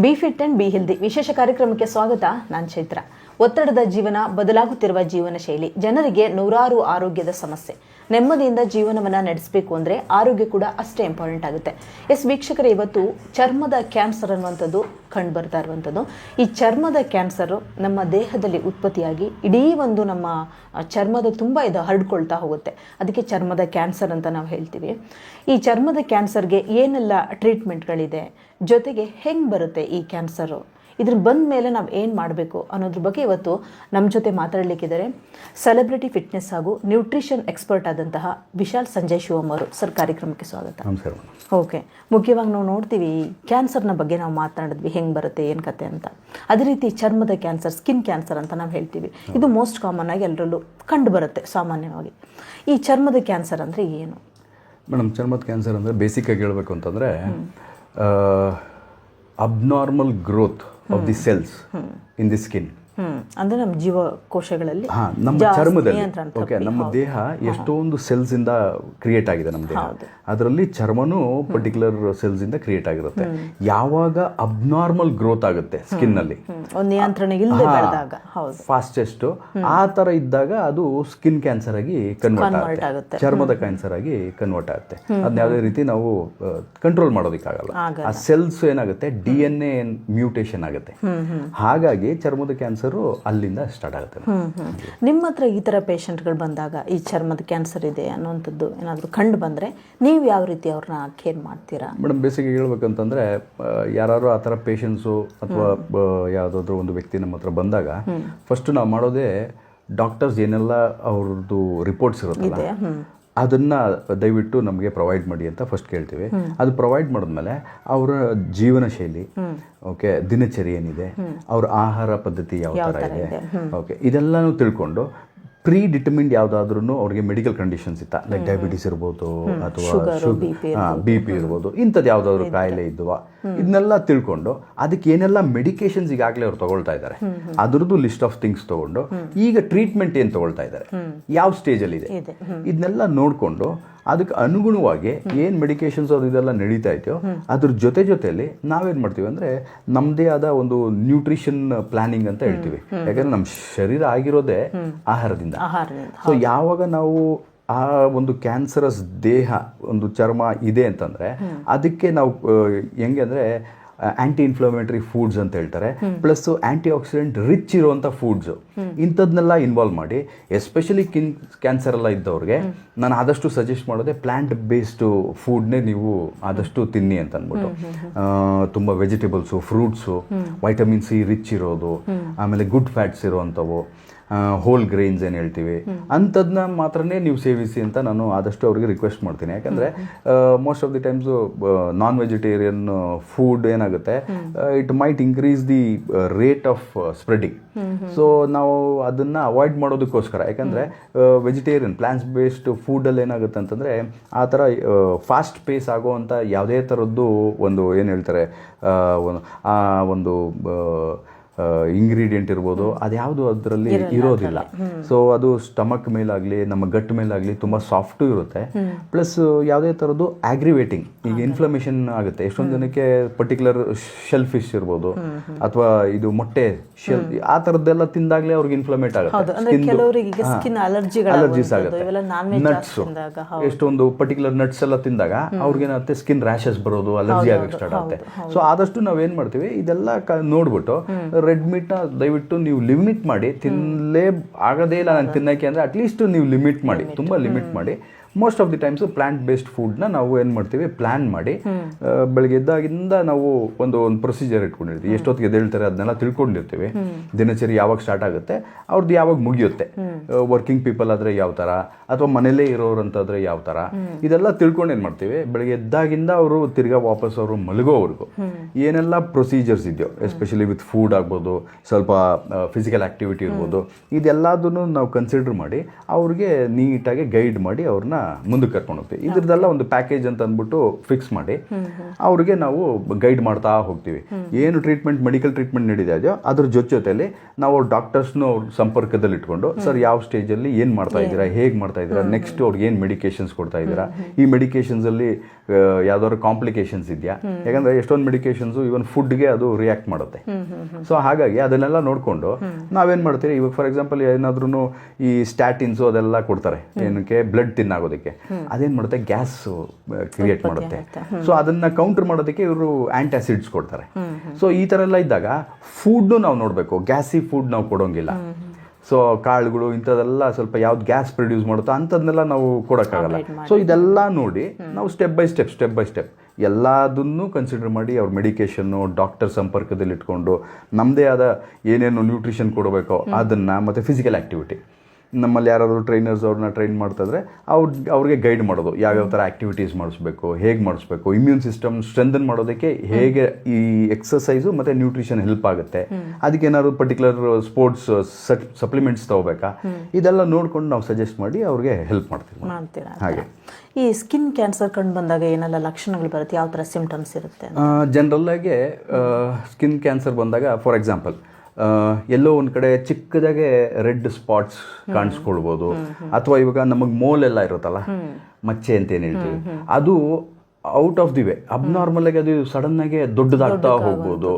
B fit and be healthy ವಿಶೇಷ ಕಾರ್ಯಕ್ರಮಕ್ಕೆ ಸ್ವಾಗತ. ನಾನು ಚೈತ್ರ. ಒತ್ತಡದ ಜೀವನ, ಬದಲಾಗುತ್ತಿರುವ ಜೀವನ ಶೈಲಿ, ಜನರಿಗೆ ನೂರಾರು ಆರೋಗ್ಯದ ಸಮಸ್ಯೆ. ನೆಮ್ಮದಿಯಿಂದ ಜೀವನವನ್ನು ನಡೆಸಬೇಕು ಅಂದರೆ ಆರೋಗ್ಯ ಕೂಡ ಅಷ್ಟೇ ಇಂಪಾರ್ಟೆಂಟ್ ಆಗುತ್ತೆ. ವೀಕ್ಷಕರೇ, ಇವತ್ತು ಚರ್ಮದ ಕ್ಯಾನ್ಸರ್ ಅನ್ನುವಂಥದ್ದು ಕಂಡು ಬರ್ತಾ ಇರುವಂಥದ್ದು. ಈ ಚರ್ಮದ ಕ್ಯಾನ್ಸರು ನಮ್ಮ ದೇಹದಲ್ಲಿ ಉತ್ಪತ್ತಿಯಾಗಿ ಇಡೀ ಒಂದು ನಮ್ಮ ಚರ್ಮದ ತುಂಬ ಇದು ಹರಡ್ಕೊಳ್ತಾ ಹೋಗುತ್ತೆ. ಅದಕ್ಕೆ ಚರ್ಮದ ಕ್ಯಾನ್ಸರ್ ಅಂತ ನಾವು ಹೇಳ್ತೀವಿ. ಈ ಚರ್ಮದ ಕ್ಯಾನ್ಸರ್ಗೆ ಏನೆಲ್ಲ ಟ್ರೀಟ್ಮೆಂಟ್ಗಳಿದೆ, ಜೊತೆಗೆ ಹೆಂಗೆ ಬರುತ್ತೆ ಈ ಕ್ಯಾನ್ಸರು, ಇದ್ರ ಬಂದ ಮೇಲೆ ನಾವು ಏನು ಮಾಡಬೇಕು ಅನ್ನೋದ್ರ ಬಗ್ಗೆ ಇವತ್ತು ನಮ್ಮ ಜೊತೆ ಮಾತಾಡಲಿಕ್ಕಿದ್ದಾರೆ ಸೆಲೆಬ್ರಿಟಿ ಫಿಟ್ನೆಸ್ ಹಾಗೂ ನ್ಯೂಟ್ರಿಷನ್ ಎಕ್ಸ್ಪರ್ಟ್ ಆದಂತಹ ವಿಶಾಲ್ ಸಂಜಯ್ ಶಿವಮ್ ಅವರು. ಸರ್, ಕಾರ್ಯಕ್ರಮಕ್ಕೆ ಸ್ವಾಗತ. ನಮಸ್ಕಾರ. ಓಕೆ, ಮುಖ್ಯವಾಗಿ ನಾವು ನೋಡ್ತೀವಿ ಕ್ಯಾನ್ಸರ್ನ ಬಗ್ಗೆ ನಾವು ಮಾತನಾಡಿದ್ವಿ, ಹೆಂಗೆ ಬರುತ್ತೆ ಏನು ಕತೆ ಅಂತ. ಅದೇ ರೀತಿ ಚರ್ಮದ ಕ್ಯಾನ್ಸರ್, ಸ್ಕಿನ್ ಕ್ಯಾನ್ಸರ್ ಅಂತ ನಾವು ಹೇಳ್ತೀವಿ. ಇದು ಮೋಸ್ಟ್ ಕಾಮನ್ ಆಗಿ ಎಲ್ಲರಲ್ಲೂ ಕಂಡು ಬರುತ್ತೆ ಸಾಮಾನ್ಯವಾಗಿ. ಈ ಚರ್ಮದ ಕ್ಯಾನ್ಸರ್ ಅಂದರೆ ಏನು ಮೇಡಮ್? ಚರ್ಮದ ಕ್ಯಾನ್ಸರ್ ಅಂದರೆ ಬೇಸಿಕ್ಕಾಗಿ ಹೇಳಬೇಕು ಅಂತಂದರೆ abnormal growth of the cells in the skin. ಅಂದರೆ ನಮ್ಮ ಜೀವಕೋಶಗಳಲ್ಲಿ, ನಮ್ಮ ಚರ್ಮದಲ್ಲಿ. ಓಕೆ, ನಮ್ಮ ದೇಹ ಎಷ್ಟೊಂದು ಸೆಲ್ಸ್ ಇಂದ ಕ್ರಿಯೇಟ್ ಆಗಿದೆ. ನಮ್ಮ ದೇಹ ಅದರಲ್ಲಿ ಚರ್ಮನೂ ಪರ್ಟಿಕ್ಯುಲರ್ ಸೆಲ್ಸ್ ಇಂದ ಕ್ರಿಯೇಟ್ ಆಗಿರುತ್ತೆ. ಯಾವಾಗ ಅಬ್ನಾರ್ಮಲ್ ಗ್ರೋತ್ ಆಗುತ್ತೆ ಸ್ಕಿನ್ ನಲ್ಲಿ, ನಿಯಂತ್ರಣ ಫಾಸ್ಟೆಸ್ಟ್, ಆ ತರ ಇದ್ದಾಗ ಅದು ಸ್ಕಿನ್ ಕ್ಯಾನ್ಸರ್ ಆಗಿ ಕನ್ವರ್ಟ್ ಆಗುತ್ತೆ, ಚರ್ಮದ ಕ್ಯಾನ್ಸರ್ ಆಗಿ ಕನ್ವರ್ಟ್ ಆಗುತ್ತೆ. ಅದನ್ನ ಯಾವುದೇ ರೀತಿ ನಾವು ಕಂಟ್ರೋಲ್ ಮಾಡೋದಕ್ಕಾಗಲ್ಲ. ಆ ಸೆಲ್ಸ್ ಏನಾಗುತ್ತೆ, DNA ಮ್ಯೂಟೇಷನ್ ಆಗುತ್ತೆ. ಹಾಗಾಗಿ ಚರ್ಮದ ಕ್ಯಾನ್ಸರ್ ಅಲ್ಲಿಂದ ಸ್ಟಾರ್ಟ್ ಆಗುತ್ತೆ. ನಿಮ್ಮ ಹತ್ರ ಈ ಥರ ಪೇಷಂಟ್ಗಳು ಬಂದಾಗ ಈ ಚರ್ಮದ ಕ್ಯಾನ್ಸರ್ ಇದೆ ಅನ್ನುವಂಥದ್ದು ಏನಾದರೂ ಕಂಡು ಬಂದರೆ ನೀವು ಯಾವ ರೀತಿ ಅವ್ರನ್ನ ಕೇರ್ ಮಾಡ್ತೀರಾ? ಮೇಡಮ್, ಬೇಸಿಗೆ ಹೇಳ್ಬೇಕಂತಂದರೆ ಯಾರು ಆ ಥರ ಪೇಷಂಟ್ಸು ಅಥವಾ ಯಾವುದಾದ್ರೂ ಒಂದು ವ್ಯಕ್ತಿ ನಮ್ಮ ಹತ್ರ ಬಂದಾಗ ಫಸ್ಟ್ ನಾವು ಮಾಡೋದೇ ಡಾಕ್ಟರ್ಸ್ ಏನೆಲ್ಲ ಅವ್ರದ್ದು ರಿಪೋರ್ಟ್ಸ್ ಇರುತ್ತಲ್ಲ ಅದನ್ನು ದಯವಿಟ್ಟು ನಮಗೆ ಪ್ರೊವೈಡ್ ಮಾಡಿ ಅಂತ ಫಸ್ಟ್ ಕೇಳ್ತೀವಿ. ಅದು ಪ್ರೊವೈಡ್ ಮಾಡಿದ್ಮೇಲೆ ಅವರ ಜೀವನ ಶೈಲಿ, ಓಕೆ, ದಿನಚರಿ ಏನಿದೆ, ಅವ್ರ ಆಹಾರ ಪದ್ಧತಿ ಯಾವ ಥರ ಇದೆ, ಓಕೆ, ಇದೆಲ್ಲನೂ ತಿಳ್ಕೊಂಡು ಪ್ರೀ ಡಿಟರ್ಮಿನ್ಡ್ ಯಾವುದಾದ್ರೂ ಅವ್ರಿಗೆ ಮೆಡಿಕಲ್ ಕಂಡೀಷನ್ಸ್ ಇತ್ತ, ಲೈಕ್ ಡಯಾಬಿಟಿಸ್ ಇರ್ಬೋದು ಅಥವಾ BP ಇರ್ಬೋದು, ಇಂಥದ್ದು ಯಾವುದಾದ್ರು ಕಾಯಿಲೆ ಇದ್ದುವ, ಇದನ್ನೆಲ್ಲ ತಿಳ್ಕೊಂಡು ಅದಕ್ಕೆ ಏನೆಲ್ಲ ಮೆಡಿಕೇಶನ್ಸ್ ಈಗಾಗಲೇ ಅವ್ರು ತಗೊಳ್ತಾ ಇದ್ದಾರೆ ಅದ್ರದ್ದು ಲಿಸ್ಟ್ ಆಫ್ ಥಿಂಗ್ಸ್ ತಗೊಂಡು ಈಗ ಟ್ರೀಟ್ಮೆಂಟ್ ಏನು ತಗೊಳ್ತಾ ಇದ್ದಾರೆ, ಯಾವ ಸ್ಟೇಜಲ್ಲಿ ಇದೆ, ಇದನ್ನೆಲ್ಲ ನೋಡಿಕೊಂಡು ಅದಕ್ಕೆ ಅನುಗುಣವಾಗಿ ಏನು ಮೆಡಿಕೇಶನ್ಸ್ ಅದು ಇದೆಲ್ಲ ನಡೀತಾ ಇದೆಯೋ ಅದ್ರ ಜೊತೆಯಲ್ಲಿ ನಾವೇನು ಮಾಡ್ತೀವಿ ಅಂದರೆ ನಮ್ಮದೇ ಆದ ಒಂದು ನ್ಯೂಟ್ರಿಷನ್ ಪ್ಲಾನಿಂಗ್ ಅಂತ ಹೇಳ್ತೀವಿ. ಯಾಕಂದರೆ ನಮ್ಮ ಶರೀರ ಆಗಿರೋದೇ ಆಹಾರದಿಂದ. ಸೊ ಯಾವಾಗ ನಾವು ಆ ಒಂದು ಕ್ಯಾನ್ಸರಸ್ ದೇಹ, ಒಂದು ಚರ್ಮ ಇದೆ ಅಂತಂದರೆ ಅದಕ್ಕೆ ನಾವು ಹೆಂಗೆ ಅಂದರೆ ಆ್ಯಂಟಿ ಇನ್ಫ್ಲಮೇಟರಿ ಫುಡ್ಸ್ ಅಂತ ಹೇಳ್ತಾರೆ, ಪ್ಲಸ್ ಆ್ಯಂಟಿ ಆಕ್ಸಿಡೆಂಟ್ ರಿಚ್ ಇರುವಂಥ ಫುಡ್ಸು, ಇಂಥದ್ದನ್ನೆಲ್ಲ ಇನ್ವಾಲ್ವ್ ಮಾಡಿ ಎಸ್ಪೆಷಲಿ ಕ್ಯಾನ್ಸರ್ ಎಲ್ಲ ಇದ್ದವ್ರಿಗೆ ನಾನು ಆದಷ್ಟು ಸಜೆಸ್ಟ್ ಮಾಡೋದೇ ಪ್ಲ್ಯಾಂಟ್ ಬೇಸ್ಡು ಫುಡ್ನೇ ನೀವು ಆದಷ್ಟು ತಿನ್ನಿ ಅಂತ ಅಂದ್ಬಿಟ್ಟು. ತುಂಬ vegetables, fruits, vitamin C rich ಇರೋದು, ಆಮೇಲೆ ಗುಡ್ ಫ್ಯಾಟ್ಸ್ ಇರೋವಂಥವು, ಹೋಲ್ ಗ್ರೈನ್ಸ್ ಏನು ಹೇಳ್ತೀವಿ ಅಂಥದನ್ನ ಮಾತ್ರನೇ ನೀವು ಸೇವಿಸಿ ಅಂತ ನಾನು ಆದಷ್ಟು ಅವ್ರಿಗೆ ರಿಕ್ವೆಸ್ಟ್ ಮಾಡ್ತೀನಿ. ಯಾಕಂದರೆ most of the times non vegetarian food ಏನಾಗುತ್ತೆ, it might increase the rate of spreading. So ನಾವು ಅದನ್ನು ಅವಾಯ್ಡ್ ಮಾಡೋದಕ್ಕೋಸ್ಕರ, ಯಾಕಂದರೆ ವೆಜಿಟೇರಿಯನ್ ಪ್ಲಾಂಟ್ಸ್ ಬೇಸ್ಡ್ ಫುಡ್ಡಲ್ಲಿ ಏನಾಗುತ್ತೆ ಅಂತಂದರೆ ಆ ಥರ ಫಾಸ್ಟ್ ಪೇಸ್ ಆಗೋವಂಥ ಯಾವುದೇ ಥರದ್ದು ಒಂದು ಏನು ಹೇಳ್ತಾರೆ ಒಂದು ಇಂಗ್ರೀಡಿಯೆಂಟ್ ಇರ್ಬೋದು, ಅದ್ಯಾವುದು ಅದರಲ್ಲಿ ಇರೋದಿಲ್ಲ. ಸೊ ಅದು ಸ್ಟಮಕ್ ಮೇಲಾಗಲಿ ನಮ್ಮ ಗಟ್ ಮೇಲಾಗಲಿ ತುಂಬ ಸಾಫ್ಟು ಇರುತ್ತೆ. ಪ್ಲಸ್ ಯಾವುದೇ ಥರದ್ದು ಆಗ್ರಿವೇಟಿಂಗ್, ಈಗ ಇನ್ಫ್ಲಮೇಷನ್ ಆಗುತ್ತೆ. ಎಷ್ಟೊಂದು ಜನಕ್ಕೆ ಪರ್ಟಿಕ್ಯುಲರ್ ಶೆಲ್ ಫಿಶ್ ಇರ್ಬೋದು ಅಥವಾ ಇದು ಮೊಟ್ಟೆ ಶೆಲ್, ಆ ಥರದ್ದೆಲ್ಲ ತಿಂದಾಗಲೇ ಅವ್ರಿಗೆ ಇನ್ಫ್ಲಮೇಟ್ ಆಗುತ್ತೆ, ಅಲರ್ಜೀಸ್ ಆಗುತ್ತೆ. ನಟ್ಸು, ಎಷ್ಟೊಂದು ಪರ್ಟಿಕ್ಯುಲರ್ ನಟ್ಸ್ ಎಲ್ಲ ತಿಂದಾಗ ಅವ್ರಿಗೇನಾಗುತ್ತೆ, ಸ್ಕಿನ್ ರ್ಯಾಷಸ್ ಬರೋದು, ಅಲರ್ಜಿ ಆಗಕ್ಕೆ ಸ್ಟಾರ್ಟ್ ಆಗುತ್ತೆ. ಸೊ ಆದಷ್ಟು ನಾವೇನು ಮಾಡ್ತೀವಿ, ಇದೆಲ್ಲ ನೋಡ್ಬಿಟ್ಟು ರೆಡ್ ಮೀಟ್ನ ದಯವಿಟ್ಟು ನೀವು ಲಿಮಿಟ್ ಮಾಡಿ, ತಿನ್ನಲೇ ಆಗೋದೇ ಇಲ್ಲ ನಾನು ತಿನ್ನೋಕ್ಕೆ ಅಂದರೆ ಅಟ್ಲೀಸ್ಟ್ ನೀವು ಲಿಮಿಟ್ ಮಾಡಿ, ತುಂಬ ಲಿಮಿಟ್ ಮಾಡಿ. Most of the times plant based ಫುಡ್ನ ನಾವು ಏನು ಮಾಡ್ತೀವಿ, ಪ್ಲ್ಯಾನ್ ಮಾಡಿ ಬೆಳಗ್ಗೆ ಎದ್ದಾಗಿಂದ ನಾವು ಒಂದು ಪ್ರೊಸೀಜರ್ ಇಟ್ಕೊಂಡಿರ್ತೀವಿ. ಎಷ್ಟೊತ್ತಿಗೆ ಎದ್ದೇಳ್ತಾರೆ ಅದನ್ನೆಲ್ಲ ತಿಳ್ಕೊಂಡಿರ್ತೀವಿ. ದಿನಚರಿ ಯಾವಾಗ ಸ್ಟಾರ್ಟ್ ಆಗುತ್ತೆ, ಅವ್ರದ್ದು ಯಾವಾಗ ಮುಗಿಯುತ್ತೆ, ವರ್ಕಿಂಗ್ ಪೀಪಲ್ ಆದರೆ ಯಾವ ಥರ, ಅಥವಾ ಮನೇಲೇ ಇರೋರಂತಾದರೆ ಯಾವ ಥರ, ಇದೆಲ್ಲ ತಿಳ್ಕೊಂಡು ಏನು ಮಾಡ್ತೀವಿ, ಬೆಳಗ್ಗೆ ಎದ್ದಾಗಿಂದ ಅವರು ತಿರ್ಗಾ ವಾಪಸ್ ಅವರು ಮಲಗೋವರೆಗೂ ಏನೆಲ್ಲ ಪ್ರೊಸೀಜರ್ಸ್ ಇದೆಯೋ, ಎಸ್ಪೆಷಲಿ ವಿತ್ ಫುಡ್ ಆಗ್ಬೋದು, ಸ್ವಲ್ಪ ಫಿಸಿಕಲ್ ಆ್ಯಕ್ಟಿವಿಟಿ ಇರ್ಬೋದು, ಇದೆಲ್ಲದನ್ನು ನಾವು ಕನ್ಸಿಡರ್ ಮಾಡಿ ಅವ್ರಿಗೆ ನೀಟಾಗಿ ಗೈಡ್ ಮಾಡಿ ಅವ್ರನ್ನ ಮುಂದಕ್ಕೆ ಕರ್ಕೊಂಡು ಹೋಗ್ತೀವಿ. ಇದ್ರದ್ದೆಲ್ಲ ಒಂದು ಪ್ಯಾಕೇಜ್ ಅಂತ ಅಂದ್ಬಿಟ್ಟು ಫಿಕ್ಸ್ ಮಾಡಿ ಅವ್ರಿಗೆ ನಾವು ಗೈಡ್ ಮಾಡ್ತಾ ಹೋಗ್ತೀವಿ. ಏನು ಟ್ರೀಟ್ಮೆಂಟ್, ಮೆಡಿಕಲ್ ಟ್ರೀಟ್ಮೆಂಟ್ ನಡೀತಾ ಅದ್ರ ಜೊತೆಯಲ್ಲಿ ನಾವು ಡಾಕ್ಟರ್ಸ್ನು ಅವ್ರ ಸಂಪರ್ಕದಲ್ಲಿ ಇಟ್ಕೊಂಡು, ಸರ್ ಯಾವ ಸ್ಟೇಜಲ್ಲಿ ಏನು ಮಾಡ್ತಾ ಇದ್ದೀರಾ, ಹೇಗೆ ಮಾಡ್ತಾ ಇದ್ದೀರಾ, ನೆಕ್ಸ್ಟ್ ಅವ್ರಿಗೆ ಏನು ಮೆಡಿಕೇಶನ್ಸ್ ಕೊಡ್ತಾ ಇದ್ದೀರಾ, ಈ ಮೆಡಿಕೇಶನ್ಸಲ್ಲಿ ಯಾವ್ದಾದ್ರು ಕಾಂಪ್ಲಿಕೇಶನ್ಸ್ ಇದೆಯಾ, ಯಾಕಂದರೆ ಎಷ್ಟೊಂದು ಮೆಡಿಕೇಶನ್ಸು ಇವನ್ ಫುಡ್ಗೆ ಅದು ರಿಯಾಕ್ಟ್ ಮಾಡುತ್ತೆ. ಸೊ ಹಾಗಾಗಿ ಅದನ್ನೆಲ್ಲ ನೋಡಿಕೊಂಡು ನಾವೇನು ಮಾಡ್ತೀವಿ, ಇವಾಗ ಫಾರ್ ಎಕ್ಸಾಂಪಲ್ ಏನಾದ್ರೂ ಈ ಸ್ಟ್ಯಾಟಿನ್ಸು ಅದೆಲ್ಲ ಕೊಡ್ತಾರೆ, ಏನಕ್ಕೆ ಬ್ಲಡ್ ತಿನ್ನಾಗೋದಕ್ಕೆ, ಅದೇನು ಮಾಡುತ್ತೆ, ಗ್ಯಾಸ್ ಕ್ರಿಯೇಟ್ ಮಾಡುತ್ತೆ. ಸೊ ಅದನ್ನ ಕೌಂಟರ್ ಮಾಡೋದಕ್ಕೆ ಇವರು ಆಂಟಾಸಿಡ್ಸ್ ಕೊಡ್ತಾರೆ. ಸೊ ಈ ಥರ ಎಲ್ಲ ಇದ್ದಾಗ ಫುಡ್ನು ನಾವು ನೋಡಬೇಕು, ಗ್ಯಾಸಿ ಫುಡ್ ನಾವು ಕೊಡೋಂಗಿಲ್ಲ. ಸೊ ಕಾಳುಗಳು ಇಂಥದ್ದೆಲ್ಲ ಸ್ವಲ್ಪ ಯಾವ್ದು ಗ್ಯಾಸ್ ಪ್ರೊಡ್ಯೂಸ್ ಮಾಡುತ್ತೋ ಅಂಥದ್ದನ್ನೆಲ್ಲ ನಾವು ಕೊಡೋಕ್ಕಾಗಲ್ಲ. ಸೊ ಇದೆಲ್ಲ ನೋಡಿ ನಾವು ಸ್ಟೆಪ್ ಬೈ ಸ್ಟೆಪ್ ಎಲ್ಲದನ್ನು ಕನ್ಸಿಡರ್ ಮಾಡಿ ಅವ್ರ ಮೆಡಿಕೇಷನ್ನು ಡಾಕ್ಟರ್ ಸಂಪರ್ಕದಲ್ಲಿ ಇಟ್ಕೊಂಡು ನಮ್ಮದೇ ಆದ ಏನೇನು ನ್ಯೂಟ್ರಿಷನ್ ಕೊಡಬೇಕೋ ಅದನ್ನು, ಮತ್ತು ಫಿಸಿಕಲ್ ಆ್ಯಕ್ಟಿವಿಟಿ, ನಮ್ಮಲ್ಲಿ ಯಾರಾದರೂ ಟ್ರೈನರ್ಸ್ ಅವ್ರನ್ನ ಟ್ರೈನ್ ಮಾಡ್ತಾಯಿದ್ರೆ ಅವ್ರಿಗೆ ಗೈಡ್ ಮಾಡೋದು, ಯಾವ್ಯಾವ ಥರ ಆ್ಯಕ್ಟಿವಿಟೀಸ್ ಮಾಡಿಸ್ಬೇಕು, ಹೇಗೆ ಮಾಡಿಸ್ಬೇಕು, ಇಮ್ಯೂನ್ ಸಿಸ್ಟಮ್ ಸ್ಟ್ರೆಂಥನ್ ಮಾಡೋದಕ್ಕೆ ಹೇಗೆ ಈ ಎಕ್ಸಸೈಸು ಮತ್ತು ನ್ಯೂಟ್ರಿಷನ್ ಹೆಲ್ಪ್ ಆಗುತ್ತೆ, ಅದಕ್ಕೆ ಏನಾದ್ರು ಪರ್ಟಿಕ್ಯುಲರ್ ಸ್ಪೋರ್ಟ್ಸ್ ಸಪ್ಲಿಮೆಂಟ್ಸ್ ತೊಗೋಬೇಕಾ, ಇದೆಲ್ಲ ನೋಡ್ಕೊಂಡು ನಾವು ಸಜೆಸ್ಟ್ ಮಾಡಿ ಅವ್ರಿಗೆ ಹೆಲ್ಪ್ ಮಾಡ್ತೀವಿ. ಹಾಗೆ ಈ ಸ್ಕಿನ್ ಕ್ಯಾನ್ಸರ್ ಕಂಡು ಬಂದಾಗ ಏನೆಲ್ಲ ಲಕ್ಷಣಗಳು ಬರುತ್ತೆ, ಯಾವ ಥರ ಸಿಂಪ್ಟಮ್ಸ್ ಇರುತ್ತೆ? ಜನರಲ್ಲಾಗಿ ಸ್ಕಿನ್ ಕ್ಯಾನ್ಸರ್ ಬಂದಾಗ ಫಾರ್ ಎಕ್ಸಾಂಪಲ್ ಎಲ್ಲೋ ಒಂದು ಕಡೆ ಚಿಕ್ಕದಾಗೆ ರೆಡ್ ಸ್ಪಾಟ್ಸ್ ಕಾಣಿಸ್ಕೊಳ್ಬೋದು, ಅಥವಾ ಇವಾಗ ನಮಗೆ ಮೋಲೆಲ್ಲ ಇರುತ್ತಲ್ಲ, ಮಚ್ಚೆ ಅಂತ ಏನು ಹೇಳ್ತೀವಿ, ಅದು out of the way abnormal ಆಗಿ ಅದು ಸಡನ್ ಆಗಿ ದೊಡ್ಡದಾಗ್ತಾ ಹೋಗ್ಬೋದು.